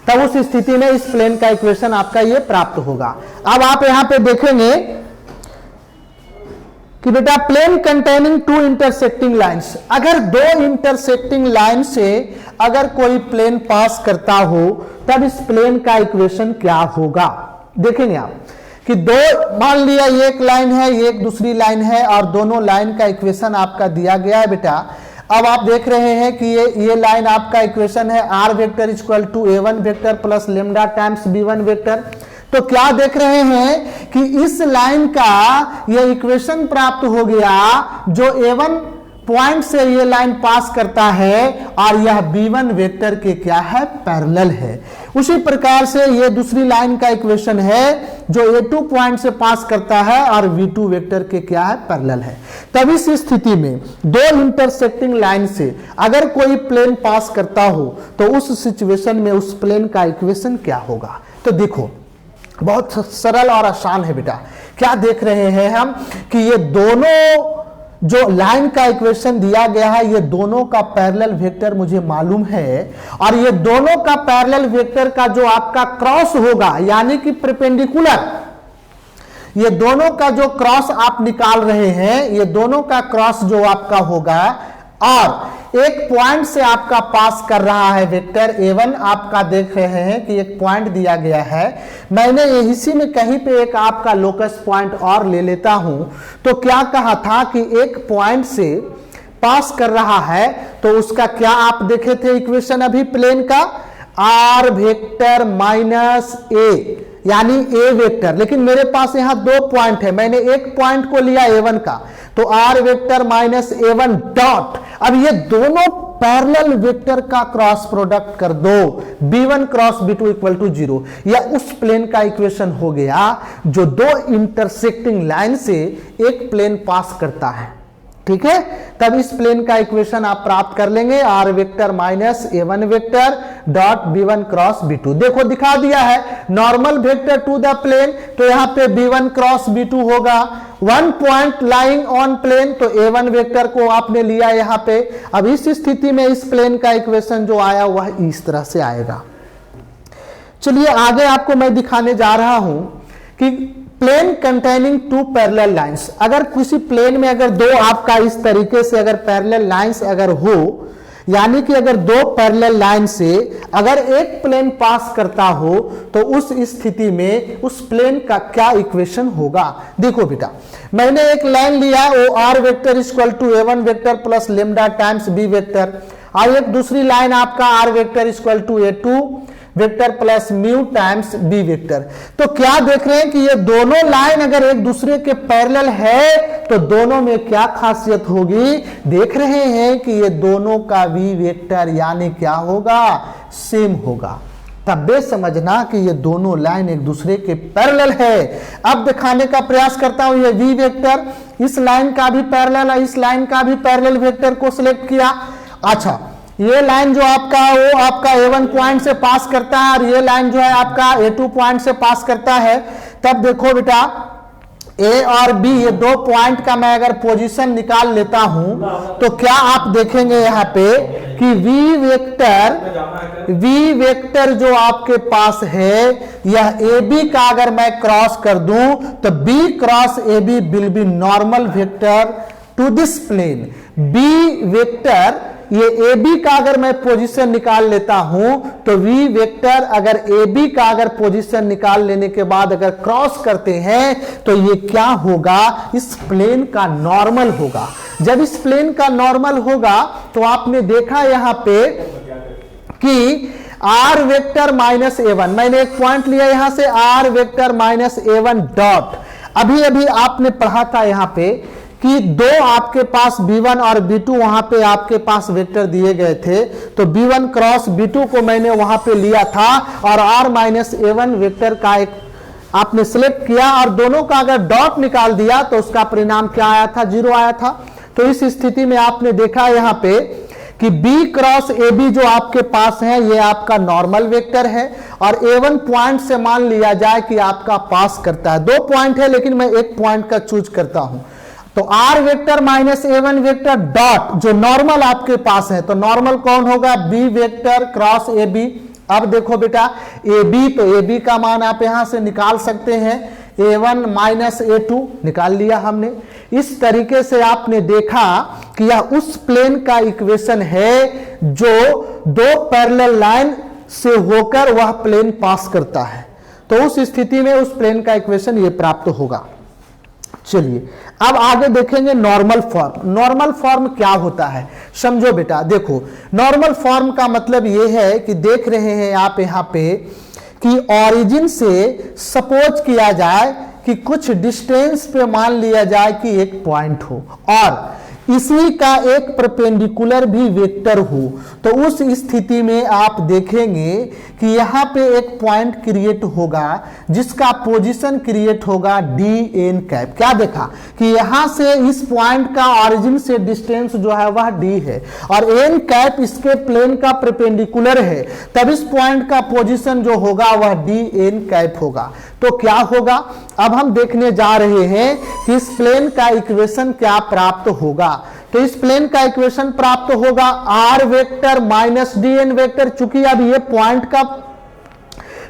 तब उस स्थिति में इस प्लेन का इक्वेशन आपका ये प्राप्त होगा। अब आप यहां पे देखेंगे कि बेटा प्लेन कंटेनिंग 2 इंटरसेक्टिंग लाइंस, अगर 2 इंटरसेक्टिंग लाइन से अगर कोई प्लेन पास करता हो तब इस प्लेन का इक्वेशन क्या होगा। देखेंगे आप कि दो, मान लिया ये एक लाइन है, ये एक दूसरी लाइन है और दोनों लाइन का इक्वेशन आपका दिया गया है बेटा। अब आप देख रहे हैं कि ये लाइन आपका इक्वेशन है r vector equal to a1 vector plus lambda times b1 vector. तो क्या देख रहे हैं कि इस लाइन का ये इक्वेशन प्राप्त हो गया जो a1 पॉइंट से ये लाइन पास करता है और यह b1 वेक्टर के क्या है, पैरेलल है। उसी प्रकार से ये दूसरी लाइन का इक्वेशन है जो a2 पॉइंट से पास करता है और v2 वेक्टर के क्या है, पैरेलल है। तब इस स्थिति में दो इंटरसेक्टिंग लाइन से अगर कोई प्लेन पास करता हो तो उस सिचुएशन में उस प्लेन का इक्वेशन क्या होगा। तो देखो बहुत सरल और आसान है बेटा। क्या देख रहे हैं हम कि ये दोनों जो लाइन का इक्वेशन दिया गया है ये दोनों का पैरेलल वेक्टर मुझे मालूम है और ये दोनों का पैरेलल वेक्टर का जो आपका क्रॉस होगा यानी कि परपेंडिकुलर, ये दोनों का जो क्रॉस आप निकाल रहे हैं, ये दोनों का क्रॉस जो आपका होगा और एक पॉइंट से आपका पास कर रहा है वेक्टर a1, आपका देख रहे हैं कि एक पॉइंट दिया गया है। मैंने इसी में कहीं पे एक आपका लोकस पॉइंट और ले लेता हूं। तो क्या कहा था कि एक पॉइंट से पास कर रहा है तो उसका क्या आप देखे थे इक्वेशन अभी प्लेन का, r वेक्टर माइनस a यानी a वेक्टर, लेकिन मेरे पास यहां दो पॉइंट है, मैंने एक पॉइंट को लिया a1 का, तो r vector minus a1 dot. अब ये दोनों पैरेलल वेक्टर का क्रॉस प्रोडक्ट कर दो, b1 cross b2 equal to 0, या उस प्लेन का इक्वेशन हो गया जो दो इंटरसेक्टिंग लाइन से एक प्लेन पास करता है। ठीक है, तब इस प्लेन का इक्वेशन आप प्राप्त कर लेंगे, r vector minus a1 vector dot b1 cross b2। देखो दिखा दिया है normal vector to the plane, तो यहां पे b1 क्रॉस b2 होगा, one point lying on plane, तो A1 वेक्टर को आपने लिया यहां पे। अब इस स्थिति में इस प्लेन का इक्वेशन जो आया वह इस तरह से आएगा। चलिए आगे आपको मैं दिखाने जा रहा हूं कि plane containing two parallel lines, अगर किसी प्लेन में अगर दो आपका इस तरीके से अगर पैरेलल लाइंस अगर हो, यानी कि अगर दो पैरेलल लाइन से अगर एक प्लेन पास करता हो, तो उस स्थिति में उस प्लेन का क्या इक्वेशन होगा। देखो बेटा, मैंने एक लाइन लिया O R vector equal to A1 vector plus lambda times B vector, और एक दूसरी लाइन आपका R vector equal to A2 vector plus mu times B vector. तो क्या देख रहे हैं कि ये दोनों लाइन अगर एक दूसरे के पैरेलल है तो दोनों में क्या खासियत होगी। देख रहे हैं कि ये दोनों का V वेक्टर यानी क्या होगा, सेम होगा। तब बे समझना कि ये दोनों लाइन एक दूसरे के पैरेलल है। अब दिखाने का प्रयास करता हूं, ये V वेक्टर इस लाइन का भी पैरेलल है, इस लाइन का भी पैरेलल वेक्टर को सिलेक्ट किया। अच्छा, ये लाइन जो आपका वो आपका A1 पॉइंट से पास करता है और ये लाइन जो है आपका A2 पॉइंट से पास करता है। तब देखो बेटा, A और B ये दो पॉइंट का मैं अगर पोजीशन निकाल लेता हूं तो क्या आप देखेंगे यहाँ पे कि V वेक्टर जो आपके पास है यह AB का अगर मैं क्रॉस कर दूं तो B cross AB will be normal vector to this plane. B vector ये AB का अगर मैं पोजीशन निकाल लेता हूं तो V वेक्टर अगर AB का अगर पोजीशन निकाल लेने के बाद अगर क्रॉस करते हैं तो ये क्या होगा, इस प्लेन का नॉर्मल होगा। जब इस प्लेन का नॉर्मल होगा तो आपने देखा यहां पे कि R वेक्टर माइनस A1, मैंने एक पॉइंट लिया यहां से R vector minus A1 dot. अभी अभी आपने पढ़ा था यहां पे कि दो आपके पास B1 और B2 वहां पे आपके पास वेक्टर दिए गए थे, तो B1 क्रॉस B2 को मैंने वहां पे लिया था और R माइनस A1 वेक्टर का एक आपने सिलेक्ट किया और दोनों का अगर डॉट निकाल दिया तो उसका परिणाम क्या आया था, 0 आया था। तो इस स्थिति में आपने देखा यहां पे कि B क्रॉस AB जो आपके पास है ये आपका नॉर्मल वेक्टर है और A1 पॉइंट से मान लिया जाए कि आपका पास करता है। दो पॉइंट है लेकिन मैं एक पॉइंट का चूज करता हूं। तो R vector minus A1 vector dot जो नॉर्मल आपके पास है, तो नॉर्मल कौन होगा, B वेक्टर क्रॉस AB। अब देखो बेटा AB, तो AB का मान आप यहां से निकाल सकते हैं, A1 माइनस A2 निकाल लिया हमने। इस तरीके से आपने देखा कि यह उस प्लेन का इक्वेशन है जो दो पैरेलल लाइन से होकर वह प्लेन पास करता है। तो उस स्थिति में उस प्लेन का इक्वेशन ये प्राप्त होगा। चलिए अब आगे देखेंगे नॉर्मल फॉर्म। नॉर्मल फॉर्म क्या होता है समझो बेटा। देखो नॉर्मल फॉर्म का मतलब यह है कि देख रहे हैं आप यहाँ पे कि ऑरिजिन से सपोज किया जाए कि कुछ डिस्टेंस पे मान लिया जाए कि एक पॉइंट हो और इसी का एक परपेंडिकुलर भी वेक्टर हो, तो उस स्थिति में आप देखेंगे कि यहाँ पे एक पॉइंट क्रिएट होगा जिसका पोजीशन क्रिएट होगा DN कैप। क्या देखा कि यहाँ से इस पॉइंट का ऑरिजिन से डिस्टेंस जो है वह D है और N कैप इसके प्लेन का परपेंडिकुलर है, तब इस पॉइंट का पोजीशन जो होगा वह DN कैप होगा। तो क्या होगा, अब हम देखने जा रहे हैं कि इस प्लेन का इक्वेशन क्या प्राप्त होगा। तो इस प्लेन का इक्वेशन प्राप्त होगा R vector minus DN vector, चूंकि अब ये पॉइंट का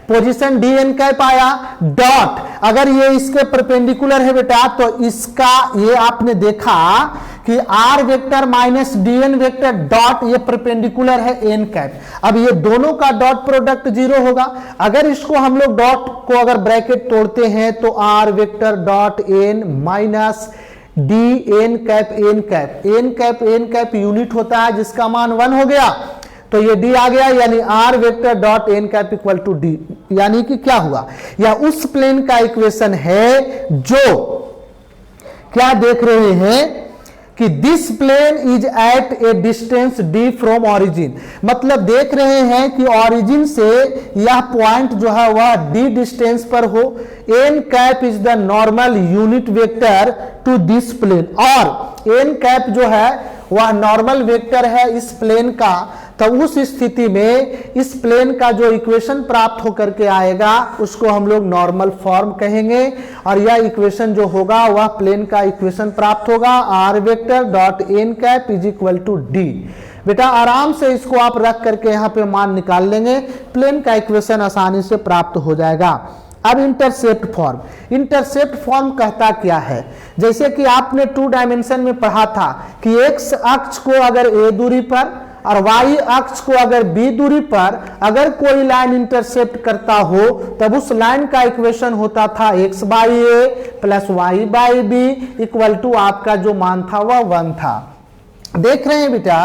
पोजीशन DN कैप आया डॉट, अगर ये इसके परपेंडिकुलर है बेटा तो इसका ये आपने देखा कि R vector minus DN vector dot ये परपेंडिकुलर है N कैप। अब ये दोनों का डॉट प्रोडक्ट 0 होगा। अगर इसको हम लोग डॉट को अगर ब्रैकेट तोड़ते हैं तो R vector dot N minus DN cap N cap. N cap N cap unit होता है जिसका मान 1 हो गया, तो ये D आ गया, यानी R vector dot N cap equal to D। यानी कि क्या हुआ, या उस प्लेन का इक्वेशन है जो क्या देख रहे हैं कि this plane is at a distance D from origin. मतलब देख रहे हैं कि ऑरिजिन से यह पॉइंट जो है वह D डिस्टेंस पर हो। N cap is the normal unit vector to this plane, और N कैप जो है वह नॉर्मल वेक्टर है इस प्लेन का। तो उस स्थिति में इस प्लेन का जो इक्वेशन प्राप्त होकर के आएगा उसको हम लोग नॉर्मल फॉर्म कहेंगे, और यह इक्वेशन जो होगा वह प्लेन का इक्वेशन प्राप्त होगा R vector dot N cap is equal to D. बेटा आराम से इसको आप रख करके यहाँ पे मान निकाल लेंगे, प्लेन का इक्वेशन आसानी से प्राप्त हो जाएगा। अब इंटरसेप्ट फॉर्म, इंटरसेप्ट फॉर्म कहता क्या है, जैसे कि आपने 2 डायमेंशन में पढ़ा था कि एक्स अक्ष को अगर ए दूरी पर और वाई अक्ष को अगर बी दूरी पर अगर कोई लाइन इंटरसेप्ट करता हो तब उस लाइन का इक्वेशन होता था X by A plus Y by B equal to आपका जो मान था वह 1 था। देख रहे हैं बेटा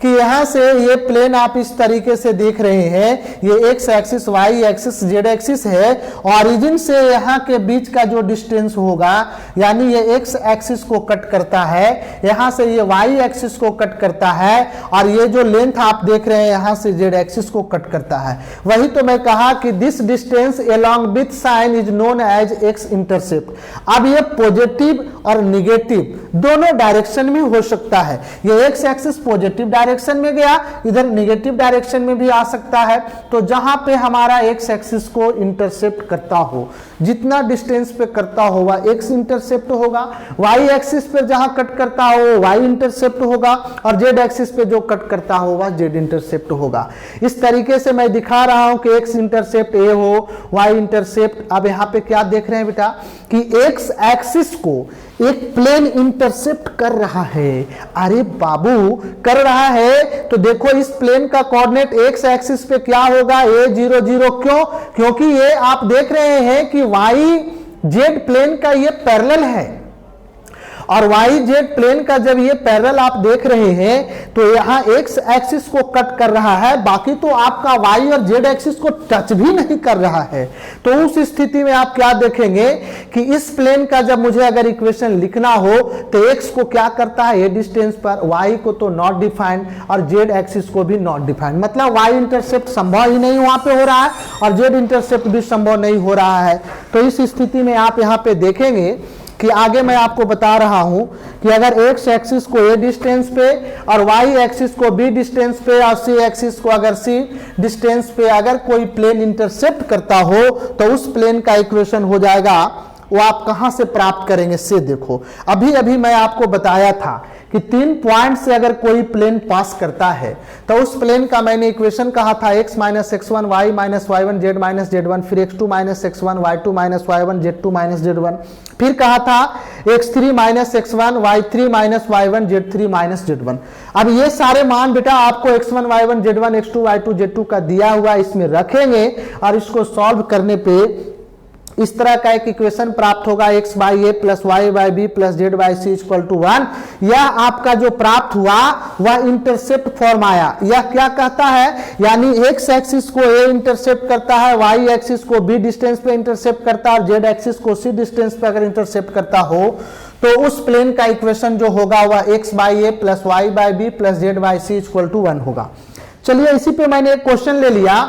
कि यहां से ये प्लेन आप इस तरीके से देख रहे हैं, ये x axis y axis z axis है, ऑरिजिन से यहां के बीच का जो डिस्टेंस होगा यानी ये एक्स एक्सिस को कट करता है, यहां से ये वाई एक्सिस को कट करता है, और ये जो लेंथ आप देख रहे हैं यहां से जेड एक्सिस को कट करता है। वही तो मैं कहा कि this distance along with sign is known as x intercept. अब ये पॉजिटिव और निगेटिव दोनों डायरेक्शन में हो सकता है, ये एक्स एक्सिस पॉजिटिव डायरेक्शन में गया, इधर निगेटिव डायरेक्शन में भी आ सकता है। तो जहां पे हमारा एक्स एक्सिस को इंटरसेप्ट करता हो, जितना डिस्टेंस पे करता हो वह एक्स इंटरसेप्ट होगा, वाई एक्सिस पे जहां कट करता हो वाई इंटरसेप्ट होगा, और जेड एक्सिस पे जो कट करता हो वह जेड इंटरसेप्ट होगा। इस तरीके से मैं दिखा रहा हूं कि एक्स इंटरसेप्ट ए हो, वाई इंटरसेप्ट। अब यहां पे क्या देख रहे हैं बेटा कि एक्स एक्सिस को एक प्लेन इंटरसेप्ट कर रहा है। अरे बाबू कर रहा है तो देखो इस प्लेन का कोऑर्डिनेट एक्स एक्सिस पे क्या होगा a0 0। क्यों? क्योंकि ये आप देख रहे हैं कि वाई जेड प्लेन का ये पैरेलल है, और वाई जेड प्लेन का जब ये पैरेलल आप देख रहे हैं तो यहां एक्स एक्सिस को कट कर रहा है, बाकी तो आपका वाई और जेड एक्सिस को टच भी नहीं कर रहा है। तो उस स्थिति में आप क्या देखेंगे कि इस प्लेन का जब मुझे अगर इक्वेशन लिखना हो तो एक्स को क्या करता है ए डिस्टेंस पर, वाई को तो नॉट डिफाइंड और जेड एक्सिस को भी नॉट डिफाइंड, मतलब वाई इंटरसेप्ट संभव ही नहीं वहां पे हो रहा है और जेड इंटरसेप्ट भी संभव नहीं हो रहा है। तो इस स्थिति में आप यहां पे देखेंगे कि आगे मैं आपको बता रहा हूं कि अगर एक्स एक्सिस को ए डिस्टेंस पे और वाई एक्सिस को बी डिस्टेंस पे और सी एक्सिस को अगर सी डिस्टेंस पे अगर कोई प्लेन इंटरसेप्ट करता हो तो उस प्लेन का इक्वेशन हो जाएगा, वो आप कहां से प्राप्त करेंगे से देखो। अभी अभी मैं आपको बताया था कि 3 पॉइंट से अगर कोई प्लेन पास करता है तो उस प्लेन का मैंने इक्वेशन कहा था x minus x1 y minus y1 z minus z1, फिर x2 minus x1 y2 minus y1 z2 minus z1, फिर कहा था x3 minus x1 y3 minus y1 z3 minus z1। अब ये सारे मान बेटा आपको x1 y1 z1 x2 y2 z2 का दिया हुआ इसमें रखेंगे और इसको सॉल्व करने पे इस तरह का एक इक्वेशन प्राप्त होगा x by A plus Y by b plus z by c equal to 1। यह आपका जो प्राप्त हुआ वह इंटरसेप्ट फॉर्म आया। यह क्या कहता है, यानी x एक्सिस को a इंटरसेप्ट करता है, y एक्सिस को b डिस्टेंस पे इंटरसेप्ट करता है और z एक्सिस को c डिस्टेंस पे अगर इंटरसेप्ट करता हो तो उस प्लेन का इक्वेशन जो होगा वह x by A plus Y by b plus z by c equal to 1 होगा। चलिए इसी पे मैंने एक क्वेश्चन ले लिया,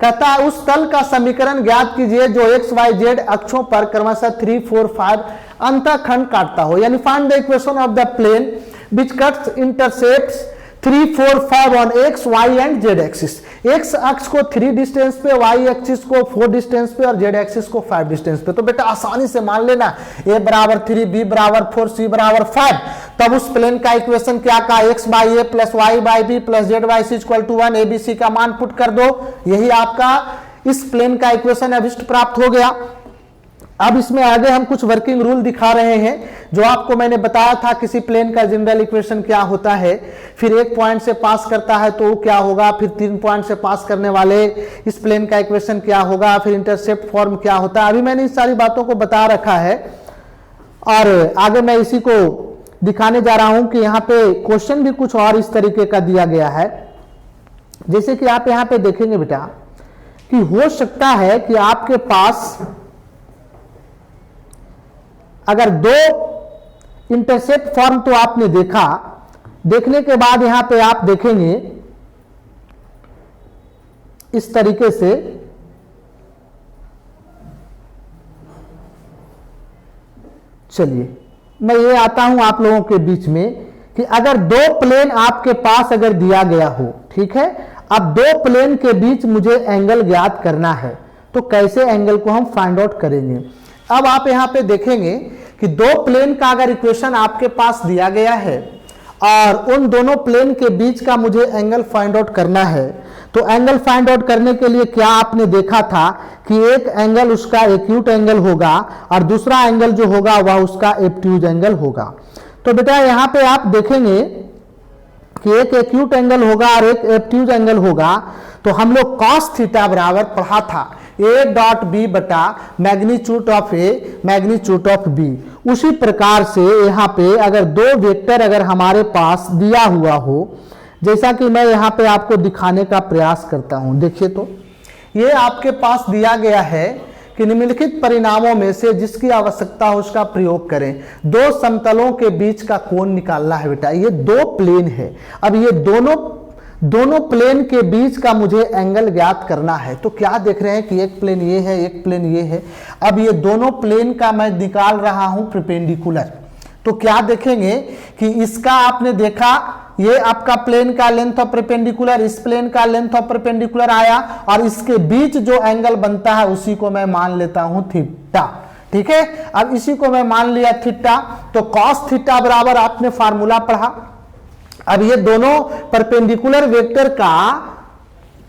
कहता है उस तल का समीकरण ज्ञात कीजिए जो एक्स वाई जेड अक्षों पर क्रमशः 3, 4, 5 अंतःखंड काटता हो, यानी find the equation of the plane which cuts intercepts 3, 4, 5 on x y and z axis. X अक्ष को 3 डिस्टेंस पे, वाई एक्सिस को 4 डिस्टेंस पे और जेड एक्सिस को 5 डिस्टेंस पे। तो बेटा आसानी से मान लेना a बराबर 3, b बराबर 4, c बराबर 5। तब उस प्लेन का इक्वेशन क्या कहा, x by A plus Y by b plus z by c equal to 1, abc का मान पुट कर दो, यही आपका इस प्लेन का इक्वेशन अभिष्ट प्राप्त हो गया। अब इसमें आगे हम कुछ वर्किंग रूल दिखा रहे हैं जो आपको मैंने बताया था किसी प्लेन का जनरल इक्वेशन क्या होता है, फिर 1 पॉइंट से पास करता है तो क्या होगा, फिर 3 पॉइंट से पास करने वाले इस प्लेन का इक्वेशन क्या होगा, फिर इंटरसेप्ट फॉर्म क्या होता है। अभी मैंने इस सारी बातों को बता रखा है और आगे मैं इसी को दिखाने जा रहा हूं कि यहाँ पे क्वेश्चन भी कुछ और इस तरीके का दिया गया है। जैसे कि आप यहाँ पे देखेंगे बेटा कि हो सकता है कि आपके पास अगर 2 इंटरसेप्ट फॉर्म तो आपने देखा, देखने के बाद यहां पे आप देखेंगे इस तरीके से चलिए मैं ये आता हूं आप लोगों के बीच में कि अगर दो प्लेन आपके पास अगर दिया गया हो, ठीक है, अब दो प्लेन के बीच मुझे एंगल ज्ञात करना है, तो कैसे एंगल को हम फाइंड आउट करेंगे। अब आप यहां पे देखेंगे कि दो प्लेन का अगर इक्वेशन आपके पास दिया गया है और उन दोनों प्लेन के बीच का मुझे एंगल फाइंड आउट करना है, तो एंगल फाइंड आउट करने के लिए क्या आपने देखा था कि एक एंगल उसका एक्यूट एंगल होगा और दूसरा एंगल जो होगा वह उसका एब्ट्यूज एंगल होगा। तो बेटा यहां पे आप देखेंगे कि एक एक्यूट एंगल होगा और एक एब्ट्यूज एंगल होगा। तो हम लोग कॉस थीटा बराबर पढ़ा था ए डॉट बी बटा magnitude of a magnitude of b. उसी प्रकार से यहाँ पे अगर दो वेक्टर अगर हमारे पास दिया हुआ हो, जैसा कि मैं यहाँ पे आपको दिखाने का प्रयास करता हूं, देखिए तो ये आपके पास दिया गया है कि निम्नलिखित परिणामों में से जिसकी आवश्यकता हो उसका प्रयोग करें। दो समतलों के बीच का कोण निकालना है बेटा। ये दो प्लेन है, अब ये दोनों प्लेन के बीच का मुझे एंगल ज्ञात करना है। तो क्या देख रहे हैं कि एक प्लेन ये है, एक प्लेन ये है। अब ये दोनों प्लेन का मैं निकाल रहा हूं परपेंडिकुलर। तो क्या देखेंगे कि इसका आपने देखा, ये आपका प्लेन का लेंथ ऑफ परपेंडिकुलर, इस प्लेन का लेंथ ऑफ परपेंडिकुलर आया और इसके बीच जो एंगल बनता है उसी को मैं मान लेता हूं थीटा। ठीक है, अब इसी को मैं मान लिया थीटा। तो कॉस थीटा बराबर आपने फार्मूला पढ़ा। अब ये दोनों परपेंडिकुलर वेक्टर का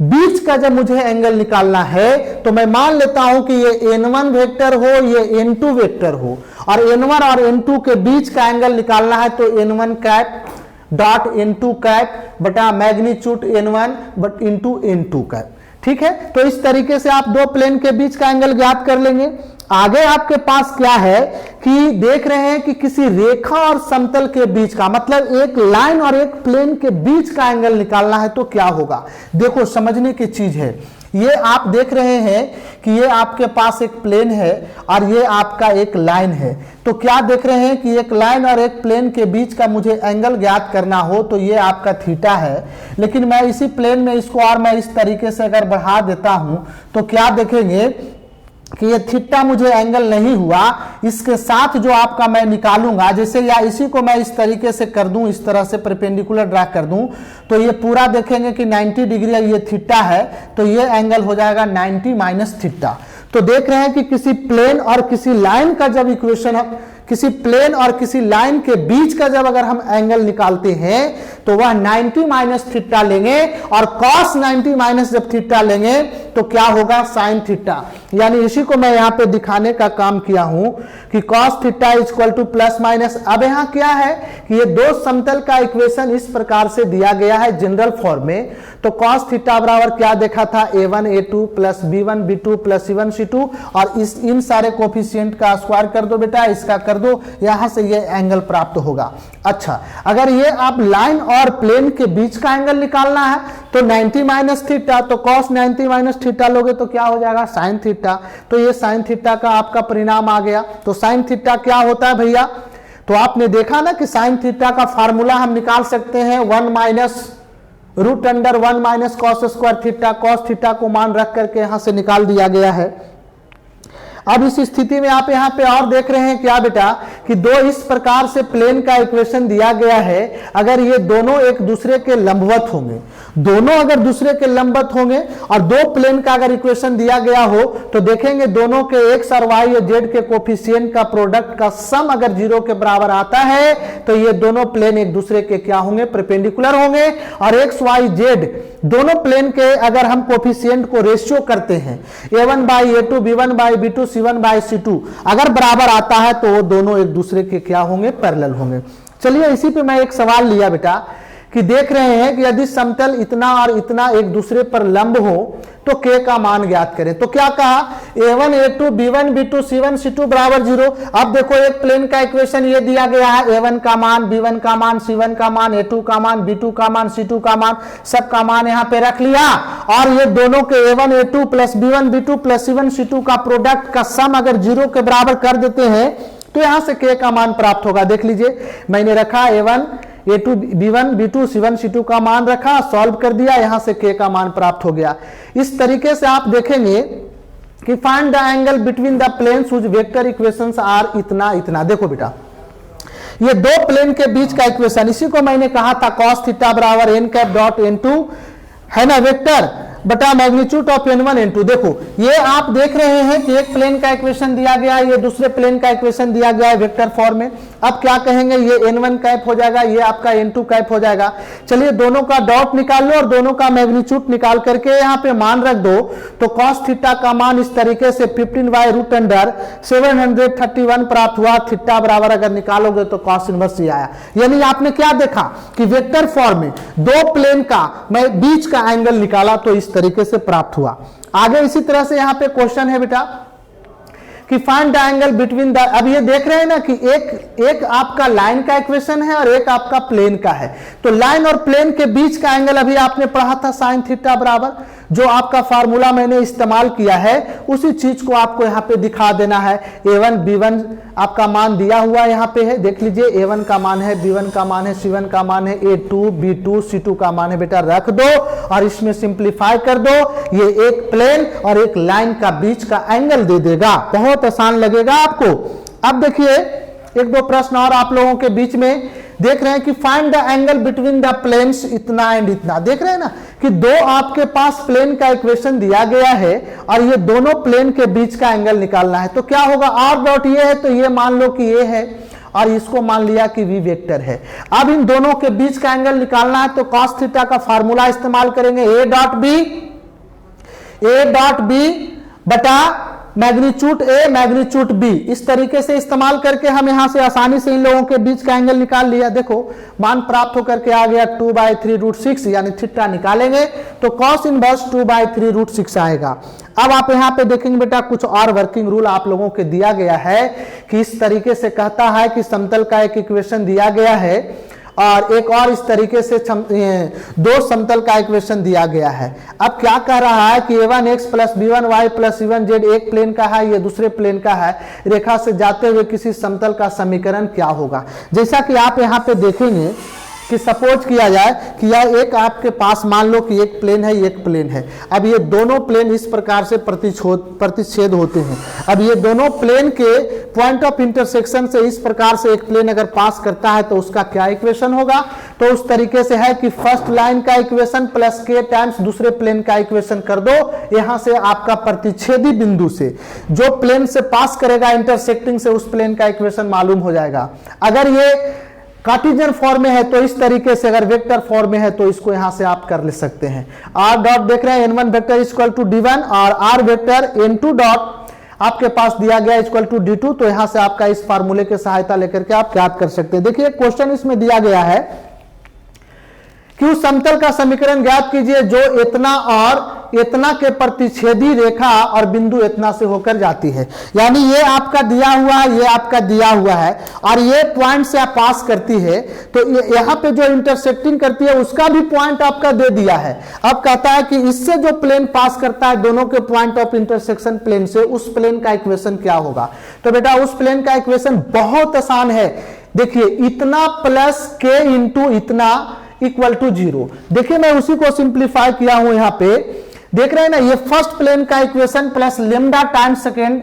बीच का जब मुझे एंगल निकालना है तो मैं मान लेता हूं कि ये n1 वेक्टर हो, ये n2 वेक्टर हो, और n1 और n2 के बीच का एंगल निकालना है तो n1 cap dot n2 cap बटा मैग्नीट्यूड n1 बट इंटू n2 कैप। ठीक है, तो इस तरीके से आप दो प्लेन के बीच का एंगल ज्ञात कर लेंगे। आगे आपके पास क्या है कि देख रहे हैं कि किसी रेखा और समतल के बीच का, मतलब एक लाइन और एक प्लेन के बीच का एंगल निकालना है तो क्या होगा। देखो समझने की चीज है, ये आप देख रहे हैं कि ये आपके पास एक प्लेन है और ये आपका एक लाइन है। तो क्या देख रहे हैं कि एक लाइन और एक प्लेन के बीच का मुझे एंगल ज्ञात करना हो तो ये आपका थीटा है। लेकिन मैं इसी प्लेन में इसको और मैं इस तरीके से अगर बढ़ा देता हूं तो क्या देखेंगे कि ये थीटा मुझे एंगल नहीं हुआ। इसके साथ जो आपका मैं निकालूंगा, जैसे या इसी को मैं इस तरीके से कर दूं, इस तरह से परपेंडिकुलर ड्रा कर दूं, तो ये पूरा देखेंगे कि 90 डिग्री ये थीटा है, तो ये एंगल हो जाएगा 90 माइनस थीटा। तो देख रहे हैं कि किसी प्लेन और किसी लाइन का जब इक्वेशन है, किसी प्लेन और किसी लाइन के बीच का जब अगर हम एंगल निकालते हैं तो वह 90 माइनस थीटा लेंगे और cos 90 माइनस जब थीटा लेंगे तो क्या होगा साइन थीटा। यानी इसी को मैं यहां पे दिखाने का काम किया हूं कि cos theta equal two plus minus. अब यहां क्या है कि ये दो समतल का इक्वेशन इस प्रकार से दिया गया है जनरल फॉर्म में। तो cos थीटा बराबर क्या देखा था, a1 a2 plus b1 b2 plus c1 c2, और इन सारे कोफिशिएंट का स्क्वायर कर दो बेटा, इसका कर दो, यहां से ये एंगल प्राप्त होगा। अच्छा, अगर ये आप लाइन और प्लेन के बीच का एंगल निकालना है तो 90 माइनस थीटा, तो cos 90 माइनस थीटा लोगे तो क्या हो जाएगा साइन थीटा। तो ये साइन थीटा का आपका परिणाम आ गया। तो साइन थीटा क्या होता है भैया, तो आपने देखा ना कि साइन थीटा का फार्मूला हम निकाल सकते हैं 1 minus root under 1 minus cos square theta. Cos theta को मान रख करके यहां से निकाल दिया गया है। अब इस स्थिति में आप यहां पे और देख रहे हैं क्या बेटा कि दो इस प्रकार से प्लेन का इक्वेशन दिया गया है। अगर ये दोनों एक दूसरे के लंबवत होंगे, दोनों अगर दूसरे के लंबवत होंगे और दो प्लेन का अगर इक्वेशन दिया गया हो तो देखेंगे दोनों के एक्स और वाई और जेड के कोफिशिएंट का प्रोडक्ट का सम अगर 0 के बराबर आता है तो ये दोनों प्लेन एक दूसरे के क्या होंगे, परपेंडिकुलर होंगे। और एक्स वाई जेड दोनों प्लेन के अगर हम कोफिशिएंट को रेशियो करते हैं a1 by a2 b1 by b2 c1 by c2 अगर बराबर आता है तो वो दोनों एक दूसरे के क्या होंगे, पैरेलल होंगे। चलिए इसी पे मैं एक सवाल लिया बेटा कि देख रहे हैं कि यदि समतल इतना और इतना एक दूसरे पर लंब हो तो k का मान ज्ञात करें। तो क्या कहा, a1 a2 b1 b2 c1 c2 बराबर 0। अब देखो एक प्लेन का इक्वेशन ये दिया गया है, a1 का मान, b1 का मान, c1 का मान, a2 का मान, b2 का मान, c2 का मान, सब का मान यहाँ पे रख लिया। और ये दोनों के a1 a2 plus b1 b2 plus c1 c2 का प्रोडक्ट का सम अगर 0 के बराबर कर देते हैं तो यहां से k का मान प्राप्त होगा। देख लीजिए मैंने रखा a1 a2 b1 b2 c1 c2 का मान रखा, सॉल्व कर दिया, यहां से k का मान प्राप्त हो गया। इस तरीके से आप देखेंगे कि find the angle between the planes which vector equations are इतना इतना। देखो बेटा ये दो प्लेन के बीच का इक्वेशन, इसी को मैंने कहा था cos थीटा बराबर n कैप डॉट n2 है ना, वेक्टर बटा मैग्नीट्यूड ऑफ n1 n2। देखो ये आप देख रहे हैं कि एक प्लेन का इक्वेशन दिया गया है, ये दूसरे प्लेन का इक्वेशन दिया गया है वेक्टर फॉर्म में। अब क्या कहेंगे, ये n1 कैप हो जाएगा, ये आपका n2 कैप हो जाएगा। चलिए दोनों का डॉट निकाल लो और दोनों का मैग्नीट्यूड निकाल करके यहाँ पे मान रख दो, तो cos थीटा का मान इस तरीके से 15/√731 प्राप्त हुआ। थीटा बराबर अगर निकालोगे तो cos इनवर्स ही आया। यानी आपने क्या देखा कि वेक्टर फॉर्म में दो प्लेन का मैं बीच का एंगल निकाला तो इस तरीके से प्राप्त हुआ। आगे इसी तरह से यहां पे क्वेश्चन है बेटा कि find the angle between the, अब ये देख रहे हैं ना कि एक आपका लाइन का इक्वेशन है और एक आपका प्लेन का है। तो लाइन और प्लेन के बीच का एंगल अभी आपने पढ़ा था साइन थीटा बराबर, जो आपका फार्मूला मैंने इस्तेमाल किया है उसी चीज को आपको यहाँ पे दिखा देना है। a1 b1 आपका मान दिया हुआ यहाँ पे है, देख लीजिए a1 का मान है, b1 का मान है, c1 का मान है, a2 b2 c2 का मान है। बेटा रख दो और इसमें सिंप्लीफाई कर दो, ये एक प्लेन और एक लाइन का बीच का एंगल दे देगा। बहुत आसान लगेगा आपको। अब देखिए एक दो प्रश्न और आप लोगों के बीच में देख रहे हैं कि find the angle between the planes इतना एंड इतना। देख रहे हैं ना कि दो आपके पास प्लेन का इक्वेशन दिया गया है और ये दोनों प्लेन के बीच का एंगल निकालना है। तो क्या होगा, आर डॉट ये है तो ये मान लो कि ये है और इसको मान लिया कि v वेक्टर है। अब इन दोनों के बीच का एंगल निकालना है तो cos थीटा का फार्मूला इस्तेमाल करेंगे, a डॉट बी बटा मैग्नीट्यूड ए मैग्नीट्यूड बी। इस तरीके से इस्तेमाल करके हम यहां से आसानी से इन लोगों के बीच का एंगल निकाल लिया। देखो मान प्राप्त होकर के आ गया 2/3√6, यानी थीटा निकालेंगे तो cos इनवर्स 2/3√6 आएगा। अब आप यहां पे देखेंगे बेटा कुछ और वर्किंग रूल आप लोगों के दिया गया है कि इस तरीके से कहता है कि समतल का एक इक्वेशन दिया गया है और एक और इस तरीके से दो समतल का इक्वेशन दिया गया है। अब क्या कह रहा है कि a1x + b1y + c1z एक प्लेन का है, ये दूसरे प्लेन का है, रेखा से जाते हुए किसी समतल का समीकरण क्या होगा। जैसा कि आप यहाँ पे देखेंगे कि सपोज किया जाए कि यह एक आपके पास मान लो कि एक प्लेन है, एक प्लेन है। अब ये दोनों प्लेन इस प्रकार से प्रतिच्छेद होते हैं। अब ये दोनों प्लेन के पॉइंट ऑफ इंटरसेक्शन से इस प्रकार से एक प्लेन अगर पास करता है तो उसका क्या इक्वेशन होगा। तो उस तरीके से है कि फर्स्ट लाइन का इक्वेशन प्लस k टाइम्स दूसरे प्लेन का इक्वेशन कर दो। यहां से आपका प्रतिच्छेदी बिंदु से जो प्लेन से पास करेगा इंटरसेक्टिंग से उस प्लेन का इक्वेशन मालूम हो जाएगा। अगर ये कार्टेशियन फॉर्म में है तो इस तरीके से, अगर वेक्टर फॉर्म में है तो इसको यहां से आप कर ले सकते हैं। r डॉट देख रहे हैं n1 vector equal to d1 और r वेक्टर n2 डॉट आपके पास दिया गया इक्वल टू d2। तो यहां से आपका इस फार्मूले की सहायता लेकर के आप ज्ञात कर सकते हैं। देखिए क्वेश्चन इसमें दिया गया है कि उस समतल का समीकरण ज्ञात कीजिए जो इतना और इतना के प्रतिच्छेदी रेखा और बिंदु इतना से होकर जाती है। यानी ये आपका दिया हुआ है, ये आपका दिया हुआ है और ये पॉइंट से आप पास करती है तो यहाँ पे जो इंटरसेक्टिंग करती है उसका भी पॉइंट आपका दे दिया है। अब कहता है कि इससे जो प्लेन पास करता है दोनों के पॉइंट ऑफ इंटरसेक्शन प्लेन से, उस प्लेन का इक्वेशन क्या होगा। तो बेटा उस प्लेन का इक्वेशन बहुत आसान है। देखिए इतना प्लस k इंटू इतना इक्वल टू 0। देखिए मैं उसी को सिंप्लीफाई किया हूं यहाँ पे, देख रहे हैं ना, ये फर्स्ट प्लेन का equation plus lambda time second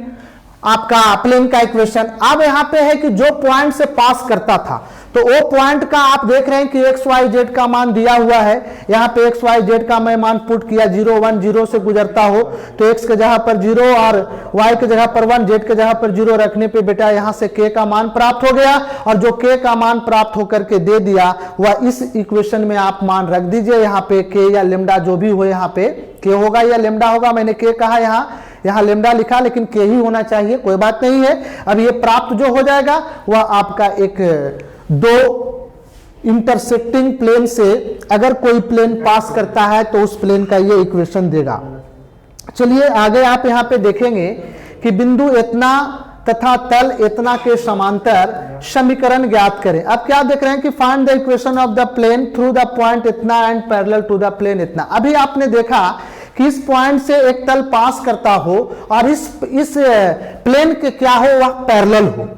आपका प्लेन का इक्वेशन। अब यहां पे है कि जो पॉइंट से पास करता था तो वो पॉइंट का आप देख रहे हैं कि एक्स वाई जेड का मान दिया हुआ है। यहाँ पे एक्स वाई जेड का मैं मान पुट किया, 0 1 0 से गुजरता हो तो एक्स के जगह पर 0 और वाई के जगह पर 1, जेड के जगह पर 0 रखने पे बेटा यहाँ से के का मान प्राप्त हो गया। और जो के का मान प्राप्त होकर के दे दिया वह इस इक्वेशन में आप मान रख दीजिए। यहाँ पे के या लेमडा जो भी हो, यहाँ पे के होगा या लेमडा होगा, मैंने के कहा, यहाँ लेमडा लिखा लेकिन के ही होना चाहिए, कोई बात नहीं है। अब ये प्राप्त जो हो जाएगा वह आपका एक दो इंटरसेक्टिंग प्लेन से अगर कोई प्लेन पास करता है तो उस प्लेन का ये इक्वेशन देगा। चलिए आगे आप यहाँ पे देखेंगे कि बिंदु इतना तथा तल इतना के समांतर समीकरण ज्ञात करें। अब क्या देख रहे हैं कि find the equation of the plane through the point इतना and parallel to the plane इतना। अभी आपने देखा कि इस पॉइंट से एक तल पास करता हो और इस प्लेन के क्या हो, वह पैरेलल हो।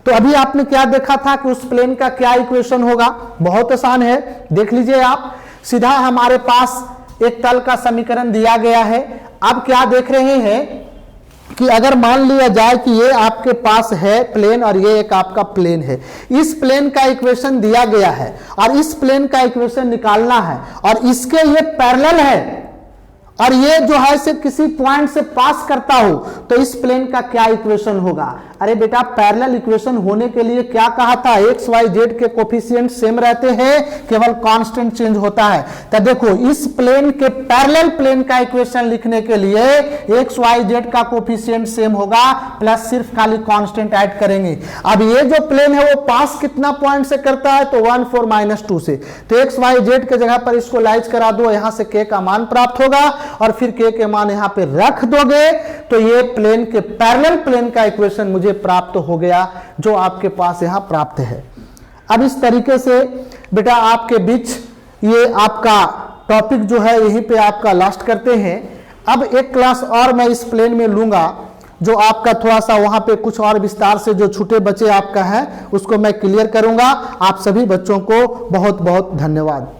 तो अभी आपने क्या देखा था कि उस प्लेन का क्या इक्वेशन होगा। बहुत आसान है, देख लीजिए आप, सीधा हमारे पास एक तल का समीकरण दिया गया है। अब क्या देख रहे हैं कि अगर मान लिया जाए कि ये आपके पास है प्लेन और ये एक आपका प्लेन है, इस प्लेन का इक्वेशन दिया गया है और इस प्लेन का इक्वेशन निकालना है और इसके ये पैरेलल है और ये जो है से किसी पॉइंट से पास करता हो, तो इस प्लेन का क्या इक्वेशन होगा? अरे बेटा, पैरेलल इक्वेशन होने के लिए क्या कहा था? एक्स वाई जेड के कोफिशिएंट सेम रहते हैं, केवल कांस्टेंट चेंज होता है। तो देखो, इस प्लेन के पैरेलल प्लेन का इक्वेशन लिखने के लिए एक्स वाई जेड का कोफिशिएंट सेम होगा, प्लस सिर्फ खाली कांस्टेंट ऐड करेंगे। अब ये जो प्लेन है वो पास कितना पॉइंट से करता है? तो 1 4 -2 से। तो एक्स वाई जेड के जगह पर इसको लाइज करा दो, यहां से के का मान प्राप्त होगा और फिर के मान यहां पे रख दोगे तो ये प्लेन के पैरेलल प्लेन का इक्वेशन मुझे प्राप्त हो गया, जो आपके पास यहां प्राप्त है। अब इस तरीके से बेटा आपके बीच ये आपका टॉपिक जो है यहीं पे आपका लास्ट करते हैं। अब एक क्लास और मैं इस प्लेन में लूंगा, जो आपका थोड़ा सा वहां पे कुछ और विस्तार से जो छूटे बचे आपका है उसको मैं क्लियर करूंगा। आप सभी बच्चों को बहुत बहुत धन्यवाद।